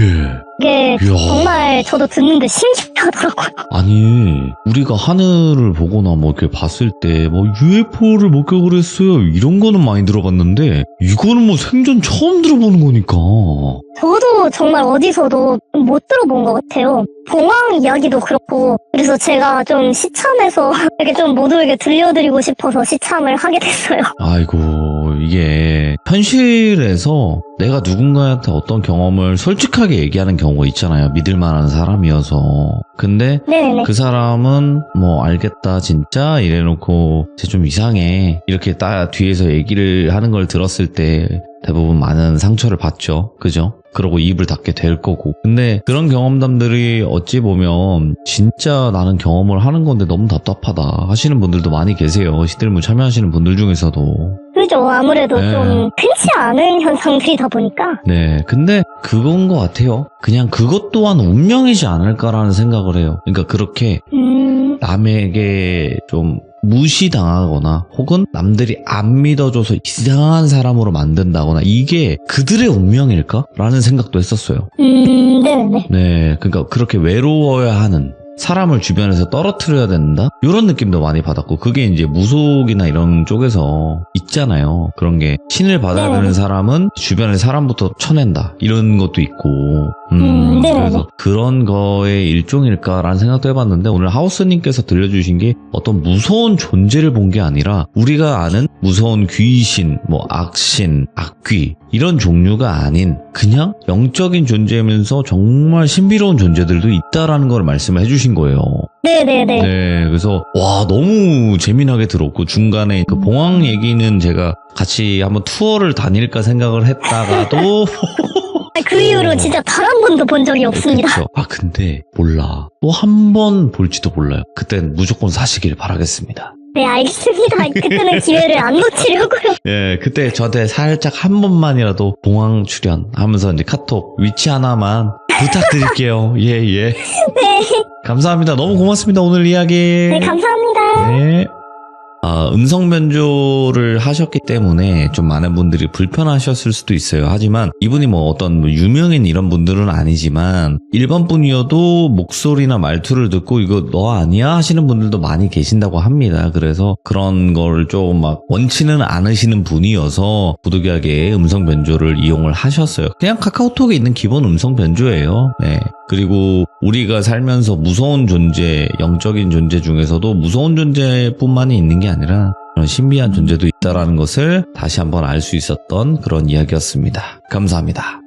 이게 이야. 정말 저도 듣는데 신기하더라고요. 아니, 우리가 하늘을 보거나 뭐 이렇게 봤을 때 뭐 UFO를 목격을 했어요. 이런 거는 많이 들어봤는데 이거는 뭐 생전 처음 들어보는 거니까. 저도 정말 어디서도 못 들어본 것 같아요. 봉황 이야기도 그렇고 그래서 제가 좀 시참해서 이렇게 좀 모두에게 들려드리고 싶어서 시참을 하게 됐어요. 아이고, 이게 현실에서 내가 누군가한테 어떤 경험을 솔직하게 얘기하는 경우가 있잖아요. 믿을 만한 사람이어서. 근데 네네. 그 사람은 뭐 알겠다 진짜 이래놓고 쟤 좀 이상해 이렇게 딱 뒤에서 얘기를 하는 걸 들었을 때 대부분 많은 상처를 받죠. 그죠? 그러고 입을 닫게 될 거고. 근데 그런 경험담들이 어찌 보면 진짜 나는 경험을 하는 건데 너무 답답하다 하시는 분들도 많이 계세요. 시들무 참여하시는 분들 중에서도. 그죠. 아무래도 네. 좀 흔치 않은 현상들이다 보니까. 네, 근데 그건 것 같아요. 그냥 그것 또한 운명이지 않을까라는 생각을 해요. 그러니까 그렇게 남에게 좀 무시당하거나 혹은 남들이 안 믿어줘서 이상한 사람으로 만든다거나 이게 그들의 운명일까? 라는 생각도 했었어요. 네네. 네, 그러니까 그렇게 외로워야 하는 사람을 주변에서 떨어뜨려야 된다? 이런 느낌도 많이 받았고, 그게 이제 무속이나 이런 쪽에서 있잖아요. 그런 게 신을 받아야 네. 되는 사람은 주변의 사람부터 쳐낸다, 이런 것도 있고, 네. 그래서 그런 거의 일종일까라는 생각도 해봤는데, 오늘 하우스님께서 들려주신 게 어떤 무서운 존재를 본 게 아니라 우리가 아는 무서운 귀신, 뭐 악신, 악귀 이런 종류가 아닌 그냥 영적인 존재면서 정말 신비로운 존재들도 있다라는 걸 말씀을 해주신 거예요. 네네네. 네, 그래서 와 너무 재미나게 들었고, 중간에 그 봉황 얘기는 제가 같이 한번 투어를 다닐까 생각을 했다가도 그 이후로 진짜 단 한 번도 본 적이 없습니다. 그쵸. 아 근데 몰라, 또 한 번 볼지도 몰라요. 그땐 무조건 사시길 바라겠습니다. 네, 알겠습니다. 그때는 기회를 안 놓치려고요. 예, 그때 저한테 살짝 한 번만이라도 봉황 출연하면서 이제 카톡 위치 하나만 부탁드릴게요. 예. 네. 감사합니다. 너무 고맙습니다. 오늘 이야기. 네, 감사합니다. 네. 음성 변조를 하셨기 때문에 좀 많은 분들이 불편하셨을 수도 있어요. 하지만 이분이 뭐 어떤 유명인 이런 분들은 아니지만 일반 분이어도 목소리나 말투를 듣고 이거 너 아니야 하시는 분들도 많이 계신다고 합니다. 그래서 그런 걸 좀 막 원치는 않으시는 분이어서 부득이하게 음성 변조를 이용을 하셨어요. 그냥 카카오톡에 있는 기본 음성 변조예요. 네. 그리고 우리가 살면서 무서운 존재, 영적인 존재 중에서도 무서운 존재뿐만이 있는 게 아니라 그런 신비한 존재도 있다라는 것을 다시 한번 알 수 있었던 그런 이야기였습니다. 감사합니다.